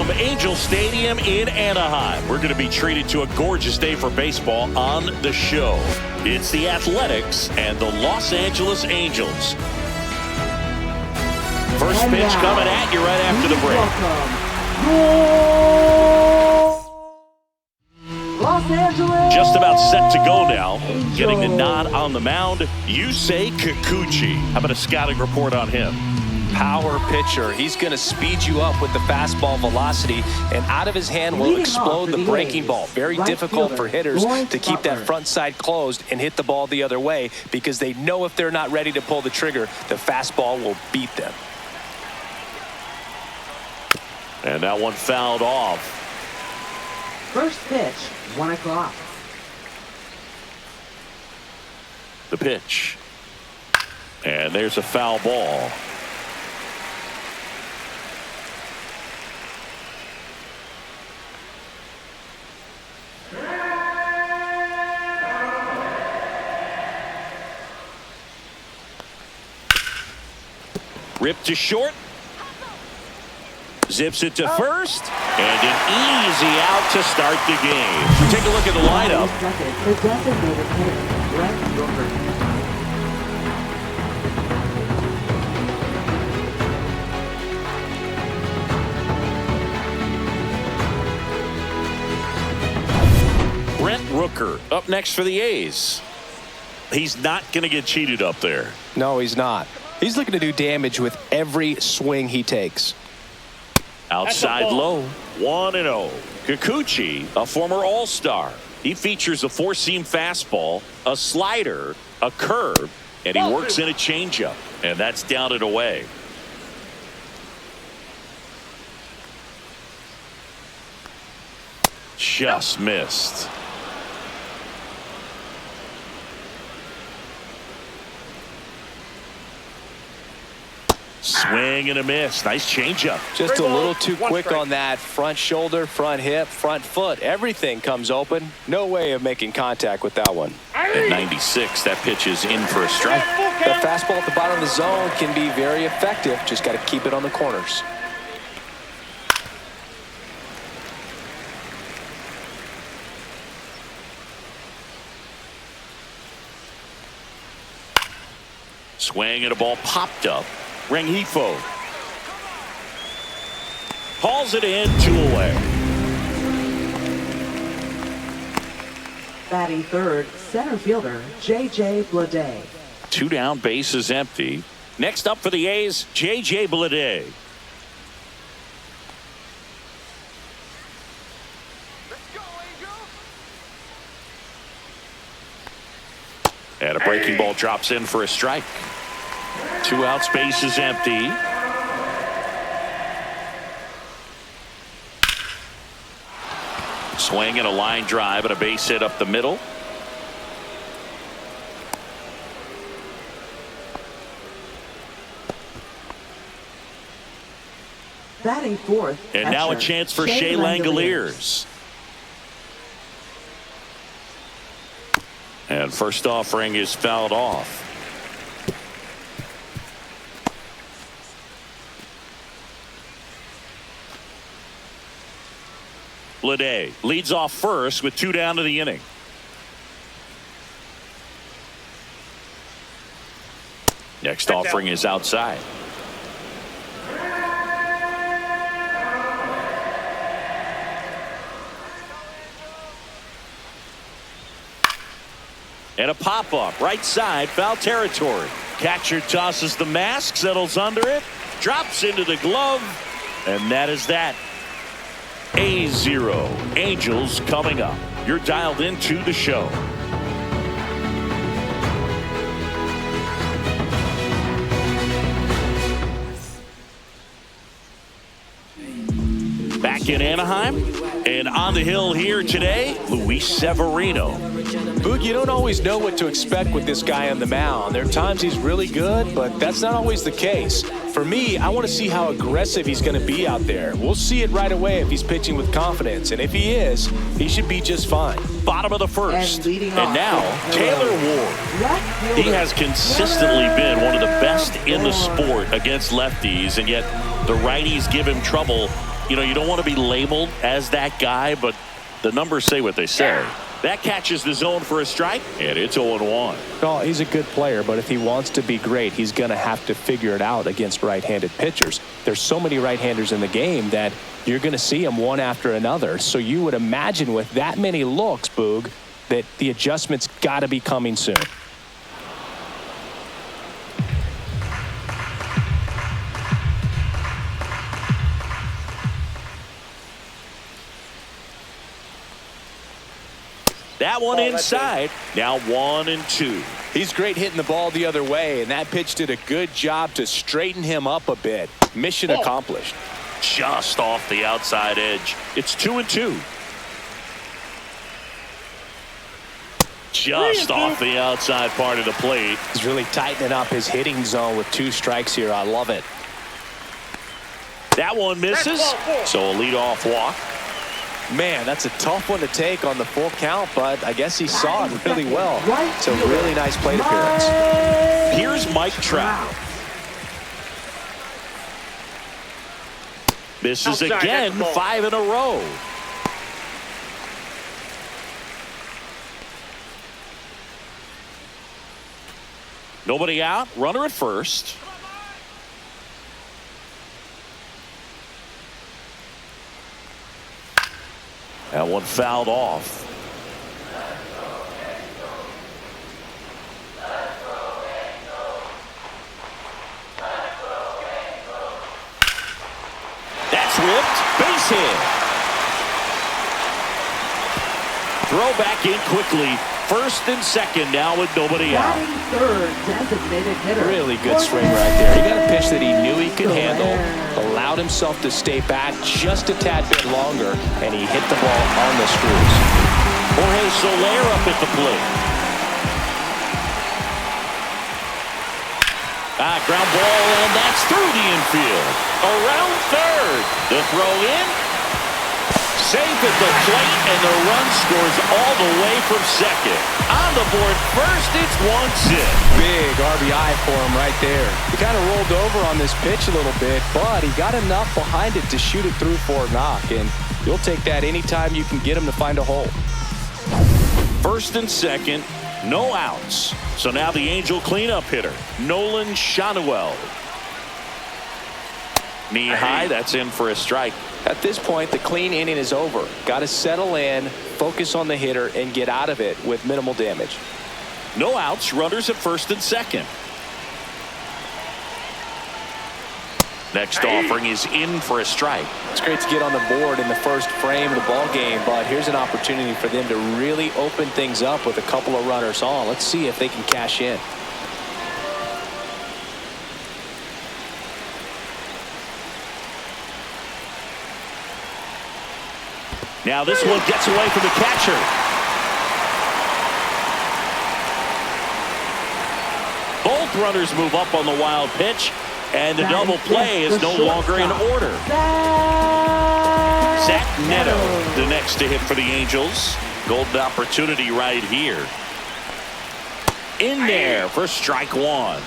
from Angel Stadium in Anaheim. We're going to be treated to a gorgeous day for baseball on the show. It's the Athletics and the Los Angeles Angels. First pitch coming at you right after the break. Los Angeles. Just about set to go now. Angels. Getting the nod on the mound, Yusei Kikuchi. How about a scouting report on him? Power pitcher. He's going to speed you up with the fastball velocity, and out of his hand will explode the breaking ball. Very difficult for hitters to keep that front side closed and hit the ball the other way, because they know if they're not ready to pull the trigger, the fastball will beat them. And that one fouled off. First pitch, 1 o'clock. The pitch. And there's a foul ball. Ripped to short. Zips it to first. And an easy out to start the game. Take a look at the lineup. The designated hitter, Brent Rooker. Brent Rooker up next for the A's. He's not going to get cheated up there. No, he's not. He's looking to do damage with every swing he takes. Outside low, 1-0. Kikuchi, a former All-Star. He features a four-seam fastball, a slider, a curve, and he works in a changeup. And that's down and away. Just missed. Swing and a miss. Nice changeup. Just a little too quick on that front shoulder, front hip, front foot. Everything comes open. No way of making contact with that one. At 96, that pitch is in for a strike. The fastball at the bottom of the zone can be very effective. Just got to keep it on the corners. Swing and a ball popped up. Rengifo hauls it in, 2 away. Batting third, center fielder J.J. Bleday. 2 down, bases empty. Next up for the A's, J.J. Bleday. And a breaking ball drops in for a strike. 2 outs, bases empty. Swing and a line drive and a base hit up the middle. Batting fourth. And now a chance for Shea Langoliers. And first offering is fouled off. Bleday leads off first with 2 down to the inning. Next offering is outside. And a pop-up right side, foul territory. Catcher tosses the mask, settles under it, drops into the glove, and that is that. A0, Angels coming up. You're dialed into the show. Back in Anaheim, and on the hill here today, Luis Severino. Boog, you don't always know what to expect with this guy on the mound. There are times he's really good, but that's not always the case. For me, I want to see how aggressive he's going to be out there. We'll see it right away if he's pitching with confidence, and if he is, he should be just fine. Bottom of the first, and now Taylor Ward. He has consistently been one of the best in the sport against lefties, and yet the righties give him trouble You know, you don't want to be labeled as that guy, but the numbers say what they say. That catches the zone for a strike, and it's 0-1. Well, he's a good player, but if he wants to be great, he's going to have to figure it out against right-handed pitchers. There's so many right-handers in the game that you're going to see them one after another. So you would imagine with that many looks, Boog, that the adjustment's got to be coming soon. That one inside. Now 1-2. He's great hitting the ball the other way, and that pitch did a good job to straighten him up a bit. Mission accomplished. Just off the outside edge. It's 2-2. Just off the outside part of the plate. He's really tightening up his hitting zone with 2 strikes here. I love it. That one misses. So a leadoff walk. Man, that's a tough one to take on the full count, but I guess he saw it really well. It's a really nice plate appearance. Here's Mike Trout. Misses again, 5 in a row. Nobody out, runner at first. That one fouled off. That's ripped. Base hit. Throw back in quickly. First and second now with nobody out. Third designated hitter. Really good swing right there. He got a pitch that he knew he could handle, allowed himself to stay back just a tad bit longer, and he hit the ball on the screws. Jorge Soler up at the plate. Ground ball, and that's through the infield. Around third. The throw in. Safe at the plate, and the run scores all the way from second. On the board first, it's 1-0. Big RBI for him right there. He kind of rolled over on this pitch a little bit, but he got enough behind it to shoot it through for a knock, and you'll take that anytime you can get him to find a hole. First and second, no outs. So now the Angel cleanup hitter, Nolan Schanuel. Knee high, that's in for a strike. At this point, the clean inning is over. Got to settle in, focus on the hitter, and get out of it with minimal damage. No outs, runners at first and second. Next offering is in for a strike. It's great to get on the board in the first frame of the ball game, but here's an opportunity for them to really open things up with a couple of runners on. Let's see if they can cash in. Now this one gets away from the catcher. Both runners move up on the wild pitch, and the double play is no longer in order. Zach Neto, the next to hit for the Angels. Golden opportunity right here. In there for strike one.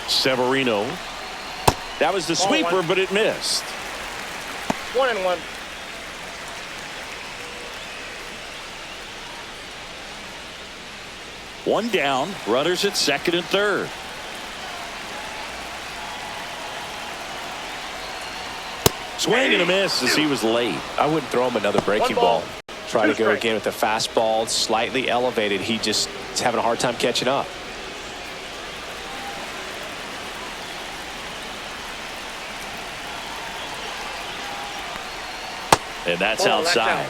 Severino. That was the sweeper, but it missed. 1-1. One down, runners at second and third. Swing and a miss as he was late. I wouldn't throw him another breaking ball. Try to go again with the fastball, slightly elevated. He just is having a hard time catching up. And that's outside.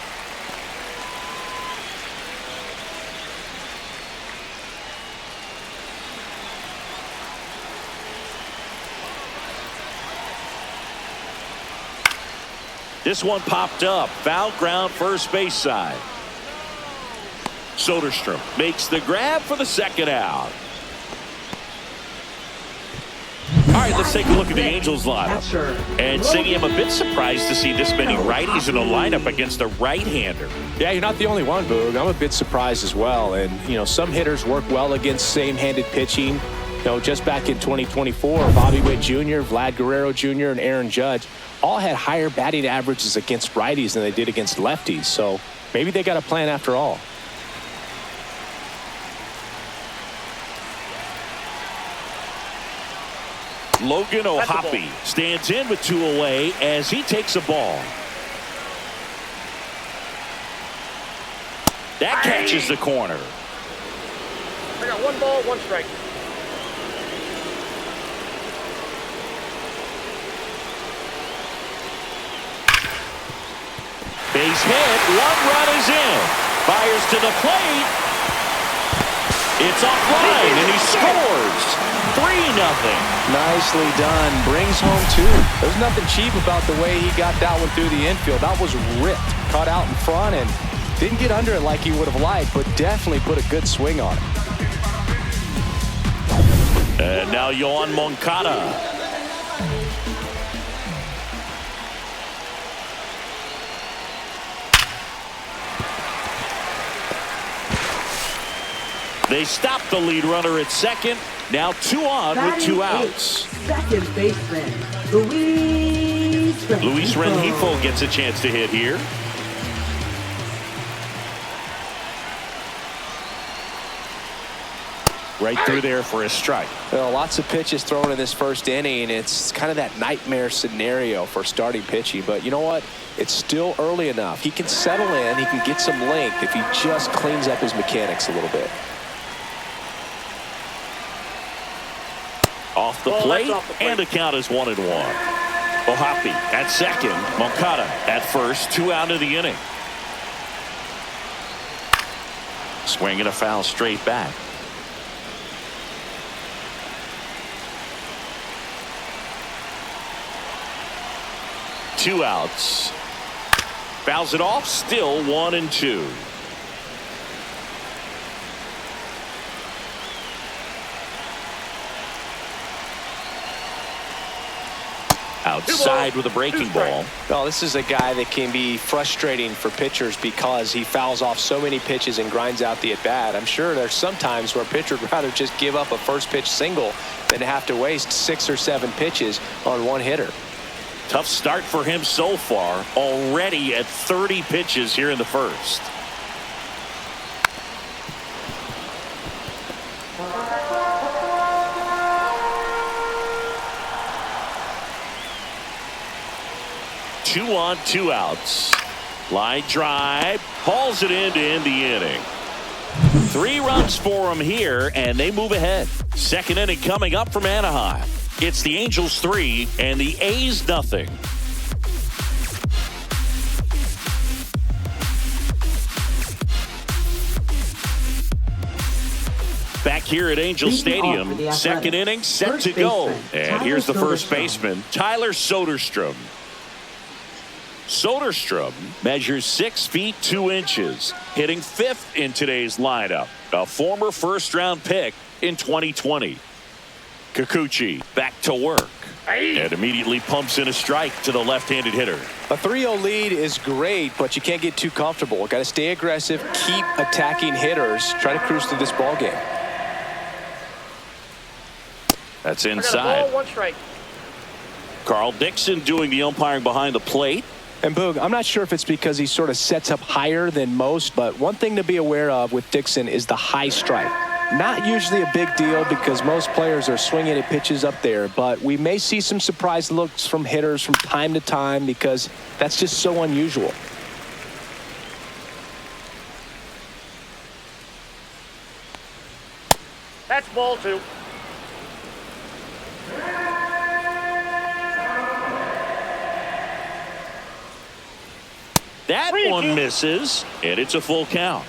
This one popped up. Foul ground first base side. Soderstrom makes the grab for the second out. All right, right, let's take a look at the Angels lineup. And Siggy, I'm a bit surprised to see this many righties in a lineup against a right-hander. Yeah, you're not the only one, Boog. I'm a bit surprised as well. And, you know, some hitters work well against same-handed pitching. You know, just back in 2024, Bobby Witt Jr., Vlad Guerrero Jr., and Aaron Judge all had higher batting averages against righties than they did against lefties. So maybe they got a plan after all. Logan O'Hoppe stands in with 2 away as he takes a ball. That catches the corner. I got 1 ball, 1 strike. Base hit. 1 run is in. Fires to the plate. It's offline, and he scores. 3-0. Nicely done. Brings home 2. There's nothing cheap about the way he got that one through the infield. That was ripped. Caught out in front and didn't get under it like he would have liked, but definitely put a good swing on it. And now Yoan Moncada. They stop the lead runner at second. Now 2 on with 2 outs. Second baseman, Luis Rengifo gets a chance to hit here. Right through there for a strike. Well, lots of pitches thrown in this first inning. It's kind of that nightmare scenario for starting pitching. But you know what? It's still early enough. He can settle in. He can get some length if he just cleans up his mechanics a little bit. Off the plate, and the count is 1-1. O'Hoppe at second, Moncada at first, 2 out of the inning. Swing and a foul straight back. Two outs. Fouls it off, still 1-2. Outside with a breaking ball. Well, this is a guy that can be frustrating for pitchers because he fouls off so many pitches and grinds out the at-bat. I'm sure there's some times where a pitcher would rather just give up a first pitch single than have to waste 6 or 7 pitches on one hitter. Tough start for him so far, already at 30 pitches here in the first. Two on, 2 outs. Line drive, hauls it in to end the inning. 3 runs for him here, and they move ahead. Second inning coming up from Anaheim. It's the Angels 3 and the A's 0. Back here at Angel Stadium, second inning set to go. And here's the first baseman, Tyler Soderstrom. Soderstrom measures 6 feet 2 inches, hitting 5th in today's lineup, a former first-round pick in 2020. Kikuchi back to work and immediately pumps in a strike to the left-handed hitter. A 3-0 lead is great, but you can't get too comfortable. Got to stay aggressive, keep attacking hitters, try to cruise through this ball game. That's inside. Ball, 1 strike. Carl Dixon doing the umpiring behind the plate. And Boog, I'm not sure if it's because he sort of sets up higher than most, but one thing to be aware of with Dixon is the high strike. Not usually a big deal because most players are swinging at pitches up there, but we may see some surprise looks from hitters from time to time because that's just so unusual. That's ball 2. That one misses, and it's a full count.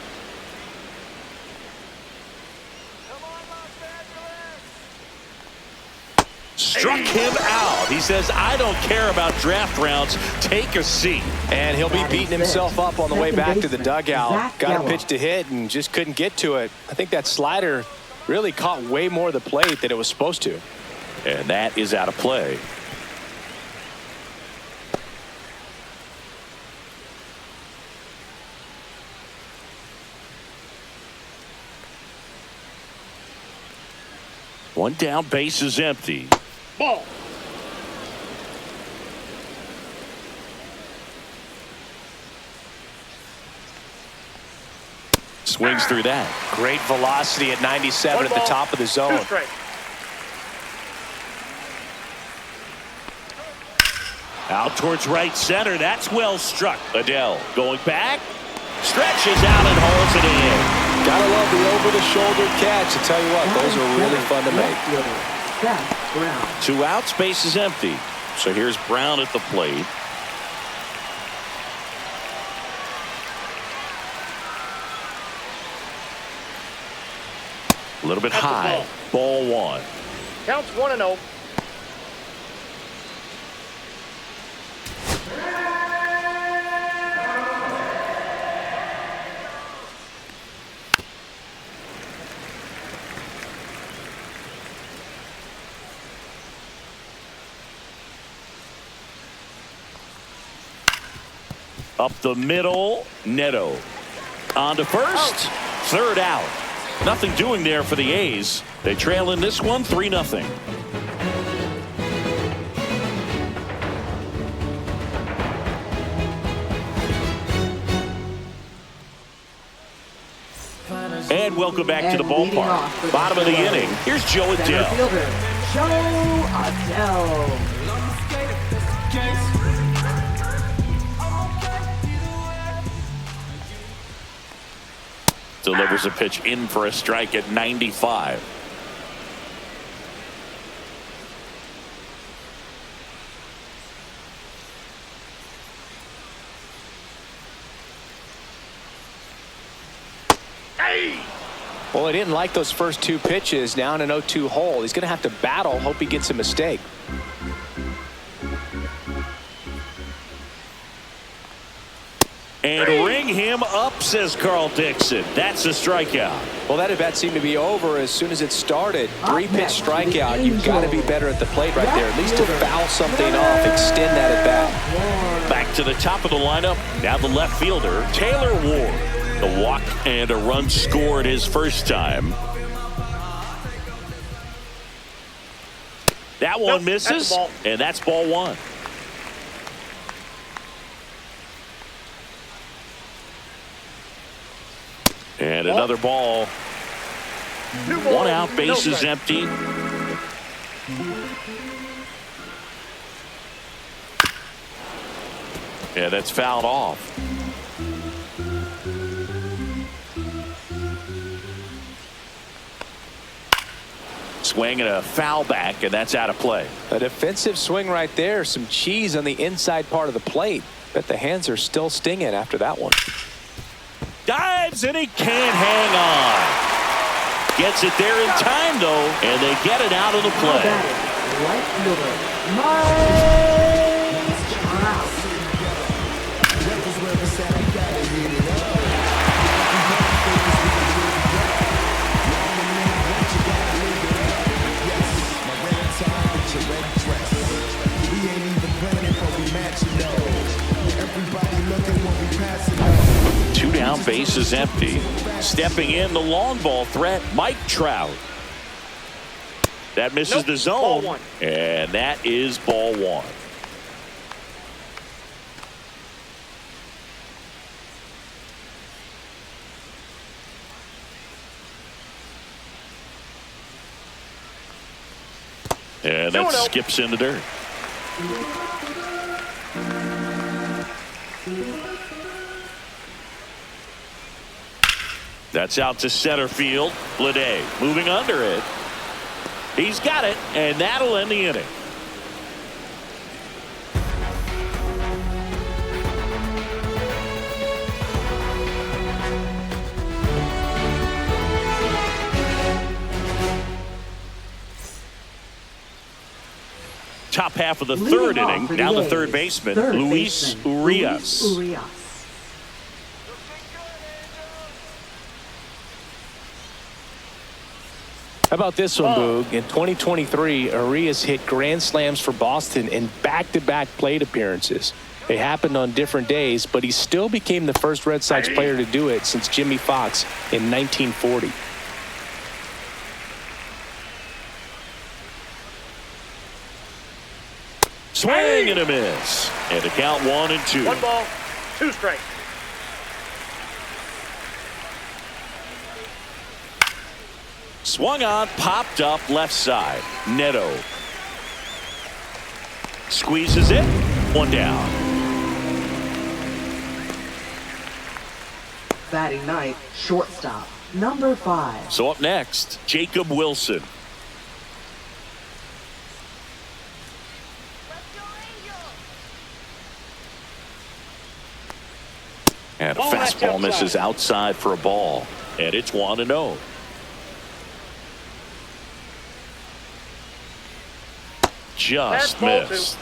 Struck him out. He says, I don't care about draft rounds. Take a seat. And he'll be beating himself up on the way back to the dugout. Got a pitch to hit and just couldn't get to it. I think that slider really caught way more of the plate than it was supposed to. And that is out of play. One down, base is empty. Ball. Swings through that. Great velocity at 97 at the top of the zone. 2 strikes. Out towards right center. That's well struck. Adele going back. Stretches out and holds it in. Gotta love the over-the-shoulder catch. I tell you what, those are really fun to make. Seth Brown. 2 outs, base is empty. So here's Brown at the plate. A little bit high. Ball 1. Counts 1-0. Up the middle, Neto. On to first, third out. Nothing doing there for the A's. They trail in this one 3-0. And welcome back to the ballpark. Bottom of the inning. Here's Joe Adele. Joe Adele. Delivers a pitch in for a strike at 95. Well, he didn't like those first 2 pitches. Now in an 0-2 hole. He's going to have to battle. Hope he gets a mistake. And ring him up, says Carl Dixon. That's a strikeout. Well, that at bat seemed to be over as soon as it started. 3-pitch strikeout. You've got to be better at the plate right there. At least to foul something off, extend that at bat. Back to the top of the lineup. Now the left fielder, Taylor Ward. The walk and a run scored his first time. That one misses, and that's ball 1. And another ball. 1 out, base is empty. Yeah, that's fouled off. Swing and a foul back, and that's out of play. A defensive swing right there. Some cheese on the inside part of the plate. Bet the hands are still stinging after that one. Dives, and he can't hang on. Gets it there in time, though, and they get it out of the play. Right fielder, Mike Trout. Two down, base is empty. Stepping in, the long ball threat, Mike Trout. That misses the zone, and that is ball 1. And that skips in the dirt. That's out to center field. Blade moving under it. He's got it, and that'll end the inning. Top half of the third inning. Now the third baseman, Luis Urias. How about this one, Boog? In 2023, Arias hit grand slams for Boston in back-to-back plate appearances. They happened on different days, but he still became the first Red Sox player to do it since Jimmy Fox in 1940. Swing and a miss. And a count 1-2. 1 ball, 2 strikes. Swung on, popped up left side. Neto squeezes it. 1 down. Batting ninth, shortstop, number 5. So up next, Jacob Wilson. And a fastball misses outside for a ball. And it's 1-0. Just missed.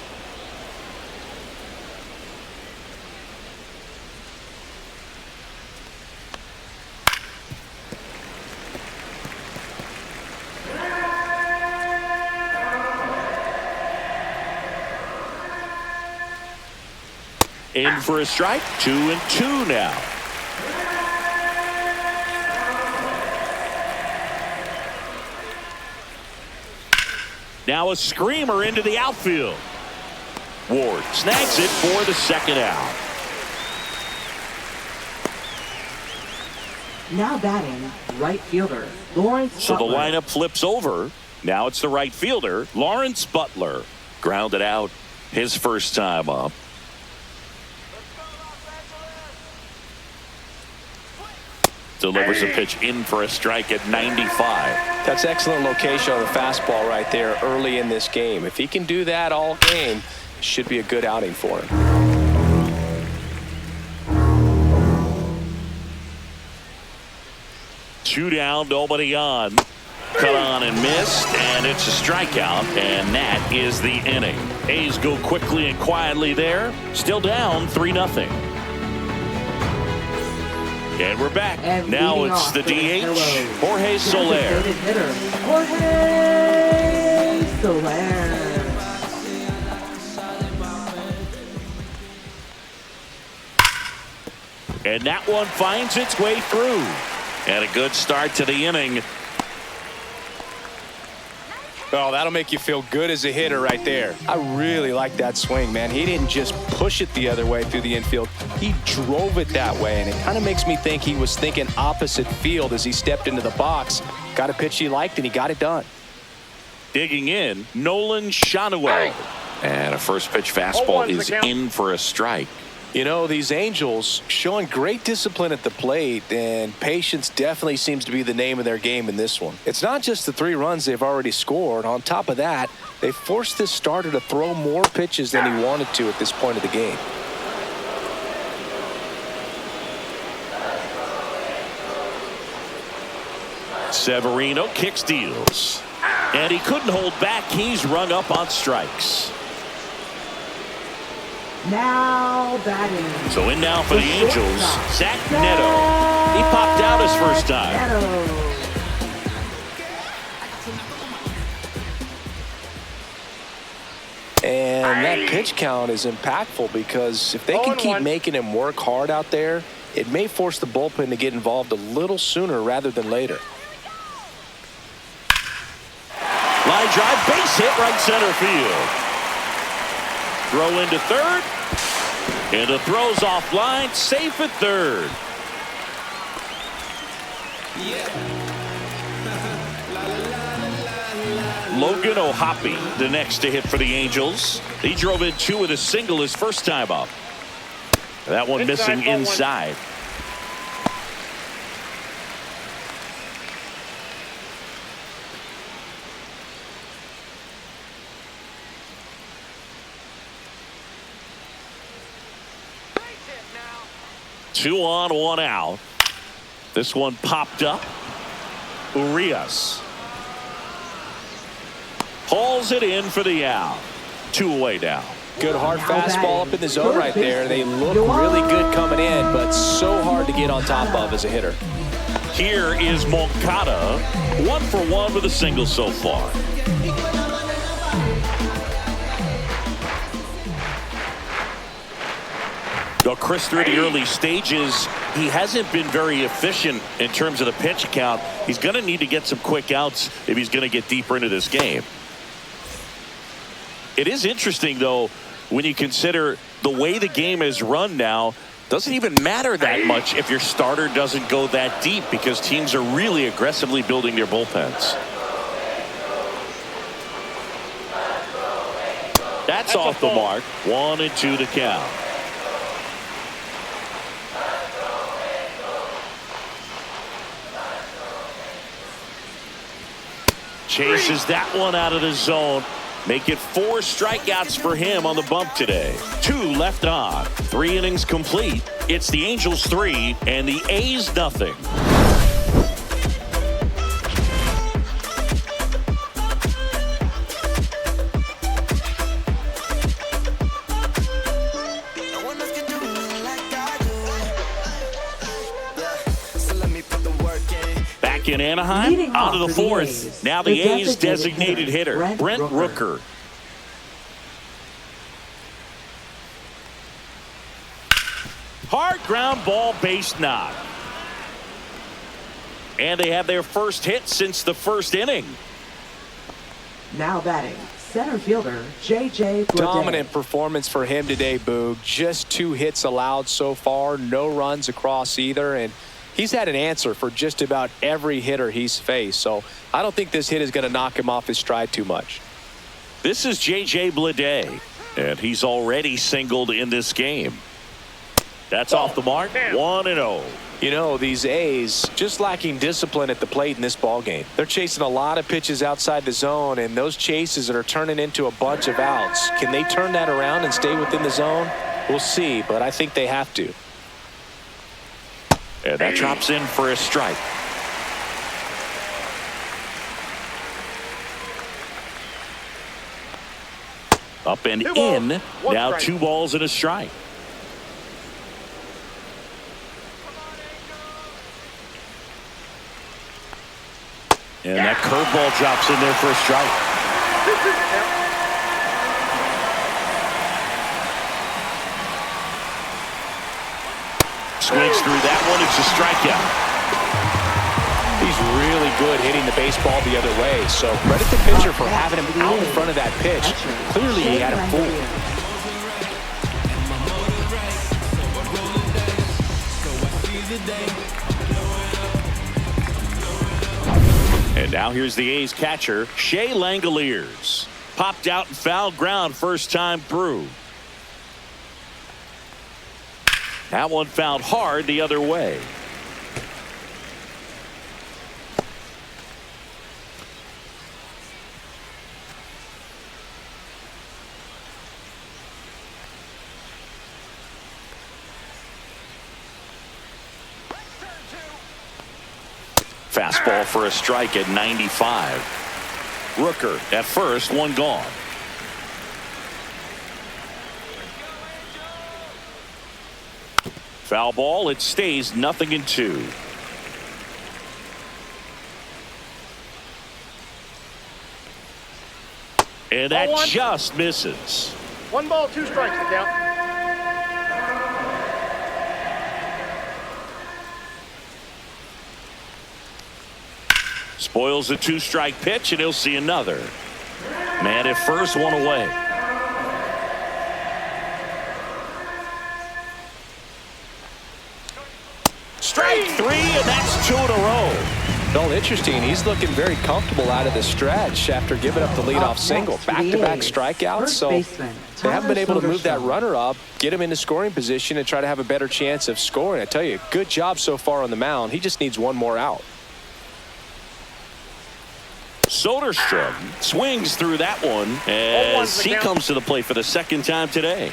In for a strike. 2-2 now. Now a screamer into the outfield. Ward snags it for the second out. Now batting, right fielder, Lawrence So the Butler. lineup flips over. Now it's the right fielder, Lawrence Butler. Grounded out his first time up. Delivers a pitch in for a strike at 95. That's excellent location on the fastball right there early in this game. If he can do that all game, it should be a good outing for him. Two down, nobody on. Cut on and missed, and it's a strikeout, and that is the inning. A's go quickly and quietly there. Still down 3-0. And we're back. And now leading it's off the for the DH, Pillows, Jorge Soler. designated hitter, Jorge Soler. And that one finds its way through. And a good start to the inning. Oh, that'll make you feel good as a hitter right there. I really like that swing, man. He didn't just push it the other way through the infield. He drove it that way, and it kind of makes me think he was thinking opposite field as he stepped into the box. Got a pitch he liked, and he got it done. Digging in, Nolan Schanuel. And a first pitch fastball is in for a strike. You know, these Angels showing great discipline at the plate, and patience definitely seems to be the name of their game in this one. It's not just the 3 runs they've already scored. On top of that, they forced this starter to throw more pitches than he wanted to at this point of the game. Severino kicks, deals. And he couldn't hold back. He's rung up on strikes. Now batting. So in now for the Angels, Zach Neto. He popped out his first time. Neto. And that pitch count is impactful because if they can keep making him work hard out there, it may force the bullpen to get involved a little sooner rather than later. Line drive, base hit, right center field. Throw into third. And the throw's offline, safe at third. Logan O'Hoppe, the next to hit for the Angels. He drove in 2 with a single his first time up. That one missing inside. Two on, 1 out. This one popped up. Urias hauls it in for the out. 2 away now. Good hard fastball up in the zone right there. They look really good coming in, but so hard to get on top of as a hitter. Here is Moncada, 1 for 1 with a single so far. Though Chris, through the early stages, he hasn't been very efficient in terms of the pitch count. He's going to need to get some quick outs if he's going to get deeper into this game. It is interesting, though, when you consider the way the game is run now. Doesn't even matter that much if your starter doesn't go that deep, because teams are really aggressively building their bullpens. That's off the mark. 1-2 to count. Chases that one out of the zone. Make it 4 strikeouts for him on the bump today. 2 left on. 3 innings complete. It's the Angels 3 and the A's nothing. In Anaheim, out of the 4th. Now the A's designated hitter, Brent Rooker. Hard ground ball, base knock. And they have their first hit since the first inning. Now batting, center fielder J.J. Bleday. Dominant performance for him today, Boog. Just 2 hits allowed so far, no runs across either, and he's had an answer for just about every hitter he's faced, so I don't think this hit is going to knock him off his stride too much. This is J.J. Bleday, and he's already singled in this game. That's off the mark. 1-0. You know, these A's just lacking discipline at the plate in this ball game. They're chasing a lot of pitches outside the zone, and those chases are turning into a bunch of outs. Can they turn that around and stay within the zone? We'll see, but I think they have to. And that drops in for a strike. Up and in. Now 2 balls and a strike. And that curveball drops in there for a strike. Swings through that one. It's a strikeout. He's really good hitting the baseball the other way, so credit the pitcher for having him out in front of that pitch. Clearly he had him fooled. And now here's the A's catcher, Shea Langoliers. Popped out and foul ground first time through. That one fouled hard the other way. Fastball for a strike at 95. Rooker at first, 1 gone. Foul ball. It stays 0-2. And that just misses. 1 ball, 2 strikes to count. Spoils the 2-strike pitch, and he'll see another. Man at first, 1 away. Strike 3, and that's 2 in a row. Well, interesting. He's looking very comfortable out of the stretch after giving up the leadoff single. Back-to-back strikeouts, so they haven't been able to move that runner up, get him into scoring position, and try to have a better chance of scoring. I tell you, good job so far on the mound. He just needs 1 more out. Soderstrom swings through that one as he comes to the plate for the 2nd time today.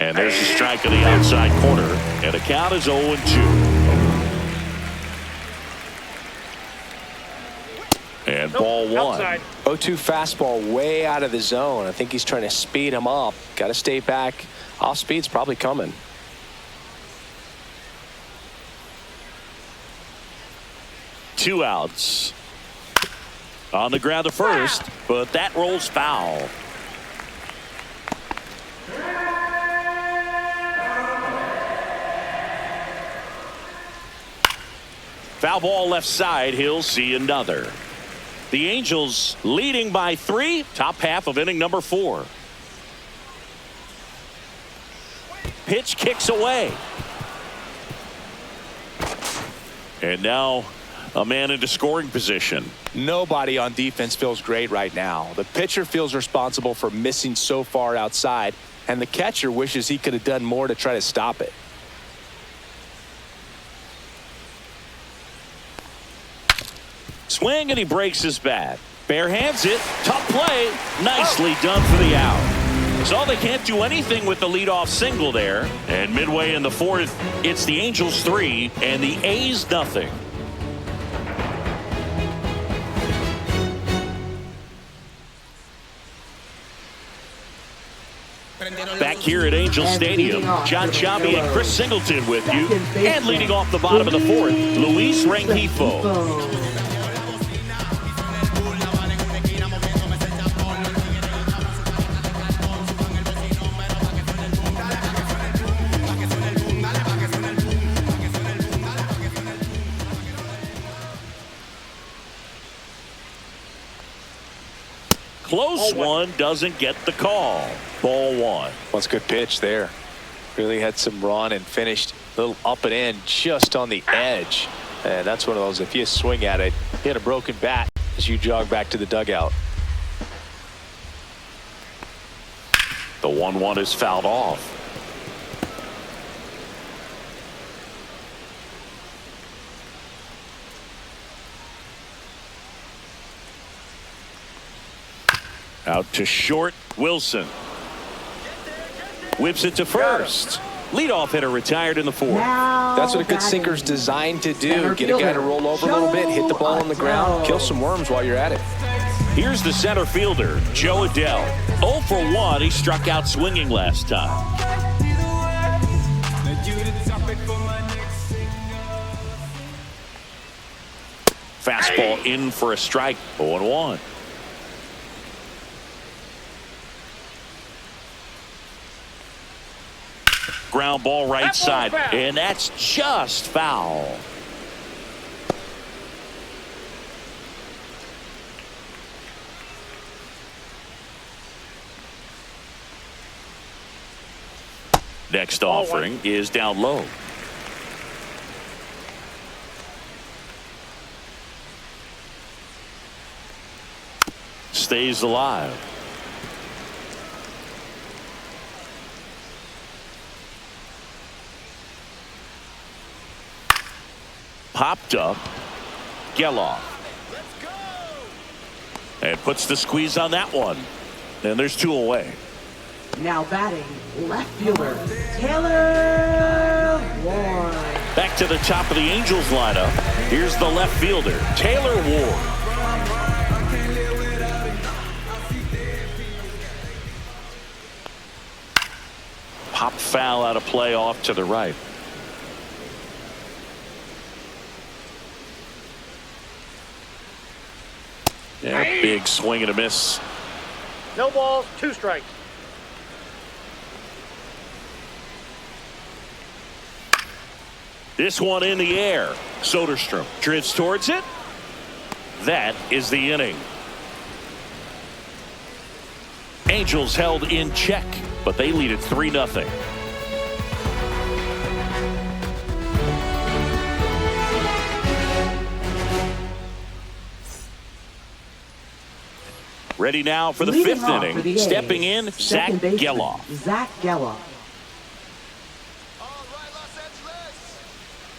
And there's a strike on the outside corner, and the count is 0-2. And and ball one. Outside. 0-2 fastball way out of the zone. I think he's trying to speed him up. Got to stay back. Off speed's probably coming. Two outs. On the ground to first, but that rolls foul. Foul ball left side. He'll see another. The Angels leading by 3. Top half of inning number 4. Pitch kicks away. And now a man into scoring position. Nobody on defense feels great right now. The pitcher feels responsible for missing so far outside, and the catcher wishes he could have done more to try to stop it. Swing, and he breaks his bat. Bare hands it. Tough play. Nicely done for the out. So they can't do anything with the leadoff single there. And midway in the 4th, it's the Angels 3 and the A's nothing. Back here at Angel Stadium, John Chambi and Chris Singleton with you. And leading off the bottom of the 4th, Luis Rengifo. Close one, doesn't get the call. Ball one. That's a good pitch there. Really had some run and finished a little up and in just on the edge. And that's one of those, if you swing at it, hit a broken bat as you jog back to the dugout. The 1-1 is fouled off. Out to short, Wilson. Whips it to first. Leadoff hitter retired in the 4th. That's what a good sinker's designed to do. Get a guy to roll over a little bit, hit the ball on the ground, kill some worms while you're at it. Here's the center fielder, Joe Adell. 0 for 1. He struck out swinging last time. Fastball in for a strike. 0-1. Ground ball right side, and that's just foul. Next offering is down low. Stays alive. Popped up. Geloff. And puts the squeeze on that one. And there's 2 away. Now batting, left fielder, Taylor Ward. Back to the top of the Angels lineup. Here's the left fielder, Taylor Ward. Pop foul out of play off to the right. Yeah, big swing and a miss. No balls, 2 strikes. This one in the air. Soderstrom drifts towards it. That is the inning. Angels held in check, but they lead it 3-0. Ready now for the 5th inning. Stepping in, Zach Geloff. Zach Geloff.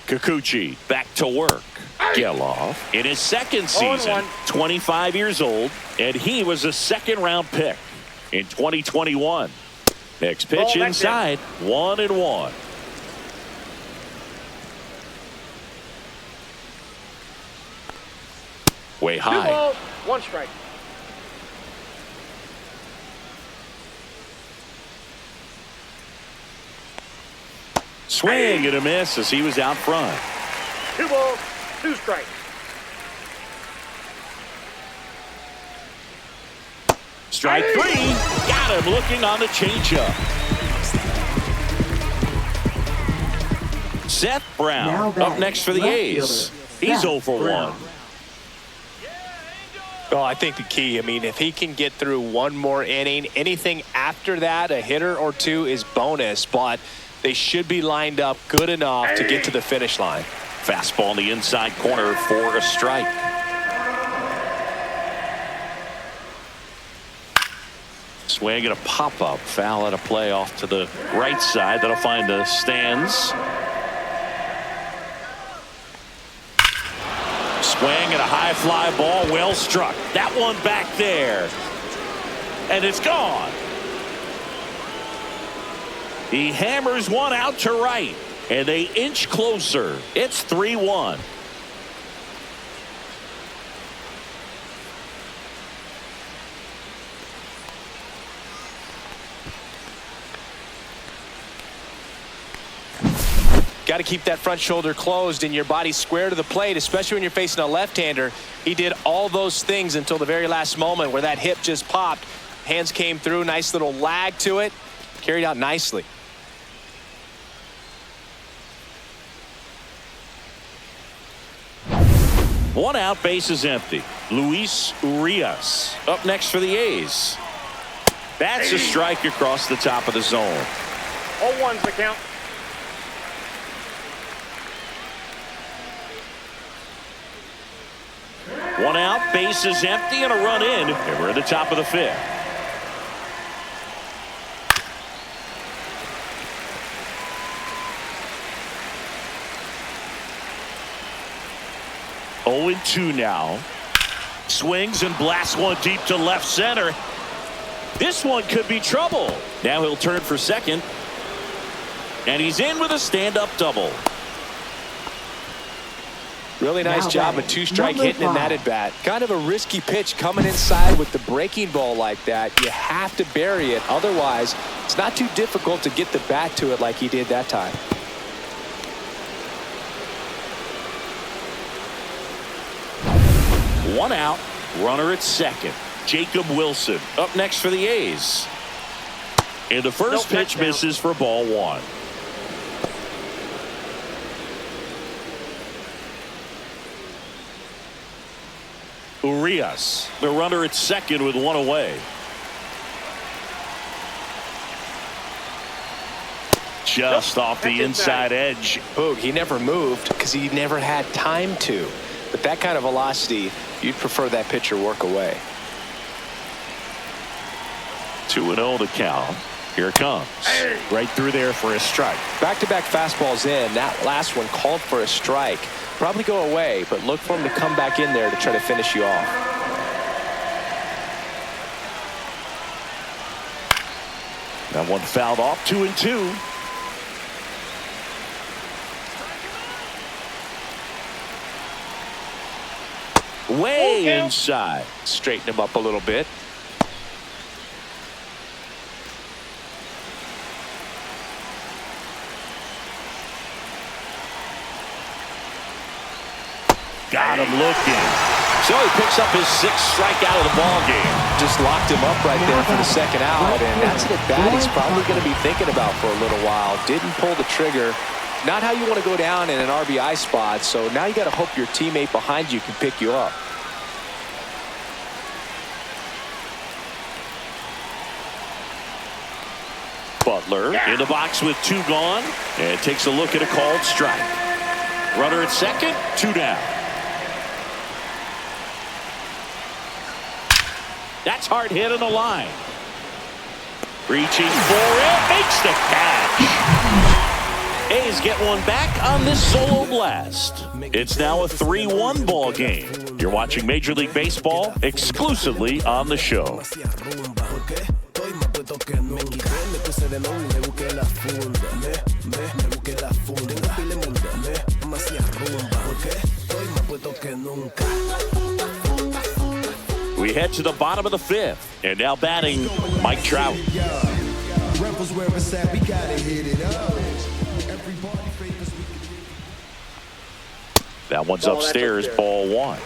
Kikuchi back to work. Geloff in his 2nd season, 25 years old, and he was a 2nd-round pick in 2021. Next pitch inside, 1-1. Way high. 1 strike. Swing and a miss as he was out front. 2 balls, 2 strikes. Strike 3. Got him looking on the changeup. Seth Brown up next for the A's. He's 0 for 1. Well, I think the key, I mean, if he can get through one more inning, anything after that, a hitter or 2 is bonus, but they should be lined up good enough to get to the finish line. Fastball in the inside corner for a strike. Swing and a pop-up. Foul at a play off to the right side. That'll find the stands. Swing and a high fly ball. Well struck. That one back there. And it's gone. He hammers one out to right. And they inch closer. It's 3-1. Got to keep that front shoulder closed and your body square to the plate, especially when you're facing a left-hander. He did all those things until the very last moment where that hip just popped. Hands came through, nice little lag to it, carried out nicely. One out, base is empty. Luis Urias up next for the A's. That's a strike across the top of the zone. All 1's the count. One out, base is empty, and a run in. And we're at the top of the 5th. Oh, 0-2 now. Swings and blasts one deep to left center. This one could be trouble. Now he'll turn for second. And he's in with a stand-up double. Really nice job of 2-strike hitting in that at bat. Kind of a risky pitch coming inside with the breaking ball like that. You have to bury it. Otherwise, it's not too difficult to get the bat to it like he did that time. One out, runner at second. Jacob Wilson up next for the A's. And the first pitch misses for ball 1. Urias, the runner at second with 1 away. Just off the inside edge. Boog, he never moved because he never had time to. But that kind of velocity, you'd prefer that pitcher work away. 2-0 the count. Here it comes. Right through there for a strike. Back-to-back fastballs in. That last one called for a strike. Probably go away, but look for him to come back in there to try to finish you off. That one fouled off. 2-2. Way inside. Straighten him up a little bit. Got him looking. So he picks up his 6th strikeout of the ball game. Just locked him up right there for the second out, and that's an at-bat he's probably going to be thinking about for a little while. Didn't pull the trigger. Not how you want to go down in an RBI spot, so now you got to hope your teammate behind you can pick you up. Butler in the box with 2 gone, and takes a look at a called strike. Runner at second, 2 down. That's hard hit on the line. Reaching for it, makes the catch. A's get one back on this solo blast. It's now a 3-1 ball game. You're watching Major League Baseball exclusively on the show. We head to the bottom of the 5th. And now batting, Mike Trout. That one's upstairs, ball 1.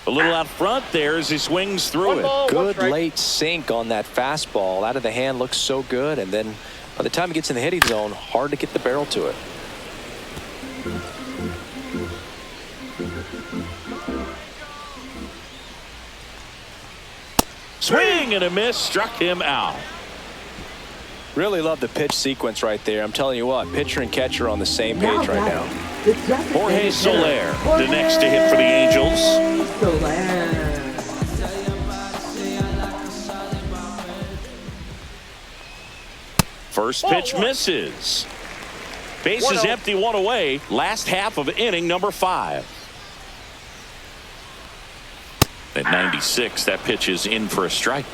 A little out front there as he swings through it. Good late sink on that fastball. Out of the hand looks so good, and then by the time it gets in the hitting zone, hard to get the barrel to it. Swing and a miss, struck him out. Really love the pitch sequence right there. I'm telling you what, pitcher and catcher on the same page right now. Jorge Soler, the next to hit for the Angels. First pitch misses. Bases empty, 1 away. Last half of inning number 5. At 96, that pitch is in for a strike.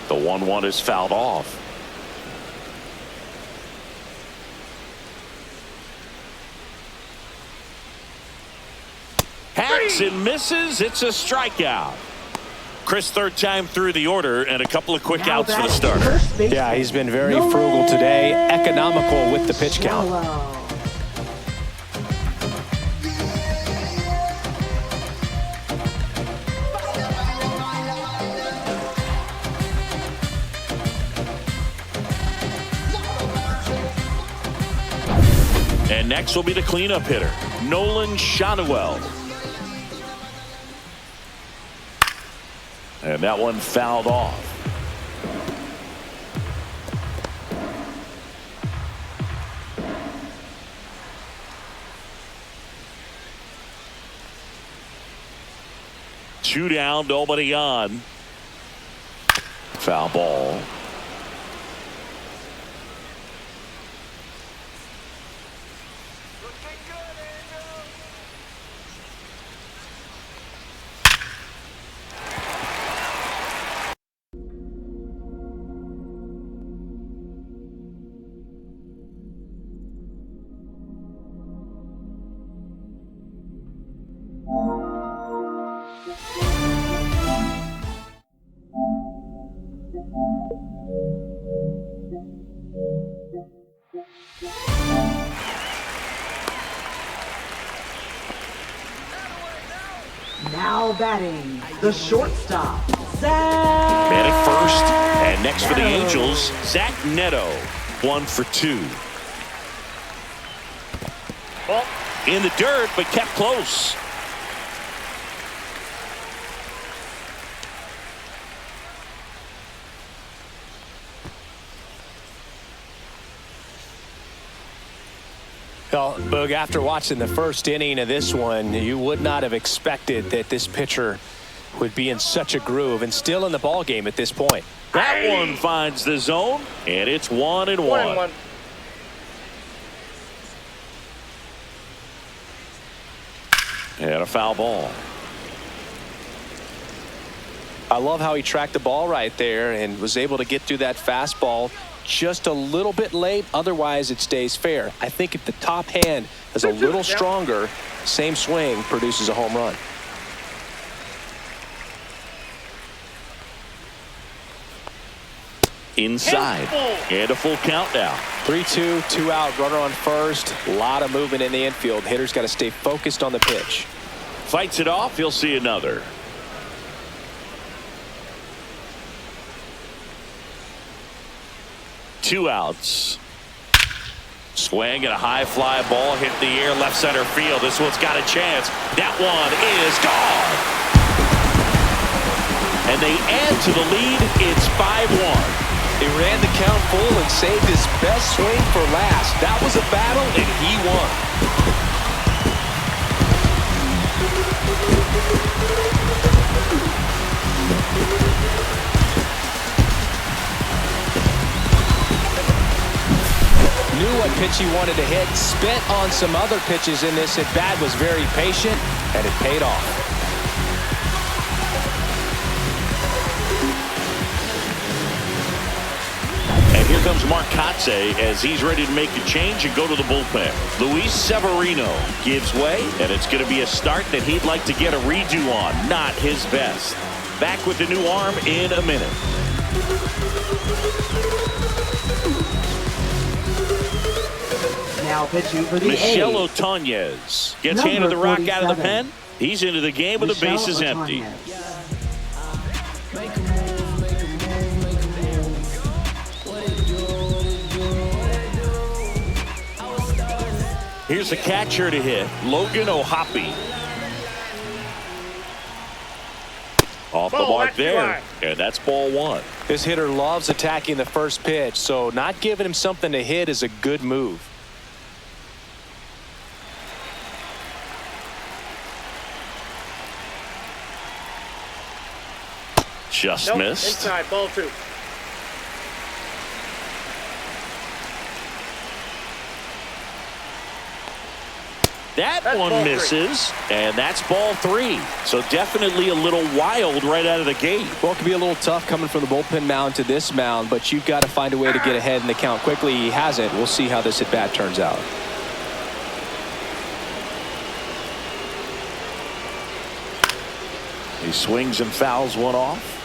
The 1-1 is fouled off. Hacks and misses. It's a strikeout. Chris, third time through the order and a couple of quick outs for the starter. Yeah, he's been very frugal today. Economical with the pitch count. And next will be the cleanup hitter, Nolan Schanuel. And that one fouled off. Two down, nobody on. Foul ball. Now batting, the shortstop, Batting first, and next for the Angels, Zach Neto, 1 for 2. In the dirt, but kept close. Well, Boog, after watching the first inning of this one, you would not have expected that this pitcher would be in such a groove and still in the ball game at this point. That one finds the zone, and it's 1-1. And a foul ball. I love how he tracked the ball right there and was able to get through that fastball just a little bit late. Otherwise, it stays fair. I think if the top hand is a little stronger, same swing produces a home run. Inside, and a full count now. 3-2, 2 out, runner on first. A lot of movement in the infield. Hitter's got to stay focused on the pitch. Fights it off. He'll see another. Two outs. Swing and a high fly ball hit the air left center field. This one's got a chance. That one is gone. And they add to the lead. It's 5-1. He ran the count full and saved his best swing for last. That was a battle, and he won. Knew what pitch he wanted to hit. Spent on some other pitches in this at-bat. Was very patient, and it paid off. comes Mark Kotze as he's ready to make a change and go to the bullpen. Luis Severino gives way, and it's going to be a start that he'd like to get a redo on. Not his best. Back with the new arm in a minute. Now pitching for the Michel A's. Otañez gets Number handed the rock out of the 47. pen. He's into the game with the Michel bases empty. Otañez. Here's the catcher to hit, Logan O'Hoppe. Off the Ball, mark that's too there, high. and that's ball one. This hitter loves attacking the first pitch, so not giving him something to hit is a good move. Just Nope, missed. inside, ball two. That That's one ball three. misses, and that's ball three. So definitely a little wild right out of the gate. Well, it can be a little tough coming from the bullpen mound to this mound, but you've got to find a way to get ahead in the count quickly. He hasn't. We'll see how this at bat turns out. He swings and fouls one off.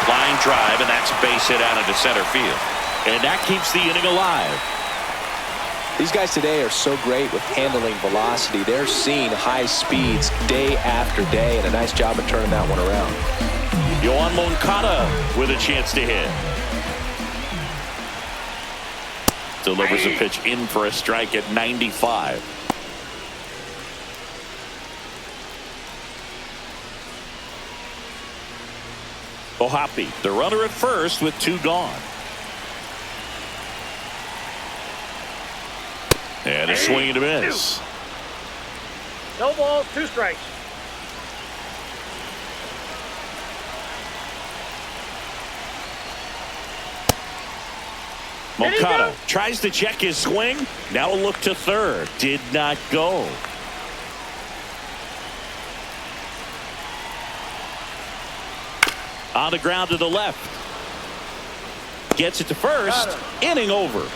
Line drive, and that's a base hit out into center field. And that keeps the inning alive. These guys today are so great with handling velocity. They're seeing high speeds day after day, and a nice job of turning that one around. Yoan Moncada with a chance to hit. Delivers a pitch in for a strike at 95. O'Hoppe, the runner at first with two gone. And a swing and a miss. No balls, two strikes. Moncada tries to check his swing. Now a look to third. Did not go. On the ground to the left. Gets it to first. Inning over.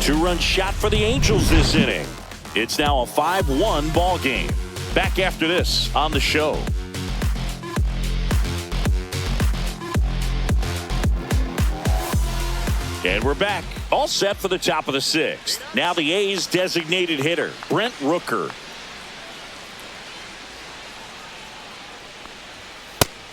Two-run shot for the Angels this inning. It's now a 5-1 ball game. Back after this on the show. And we're back. All set for the top of the sixth. Now the A's designated hitter, Brent Rooker.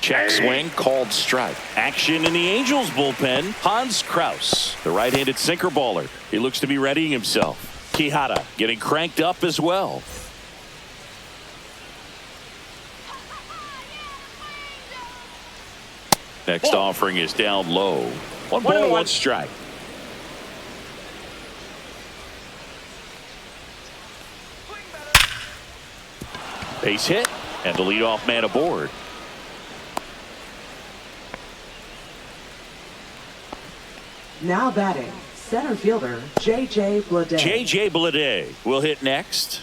Check swing, called strike. Action in the Angels bullpen. Hans Kraus, the right-handed sinker baller. He looks to be readying himself. Quijada getting cranked up as well. Next offering is down low. One ball, one strike. Base hit, and the leadoff man aboard. Now batting, center fielder J.J. Bleday. J.J. Bleday will hit next.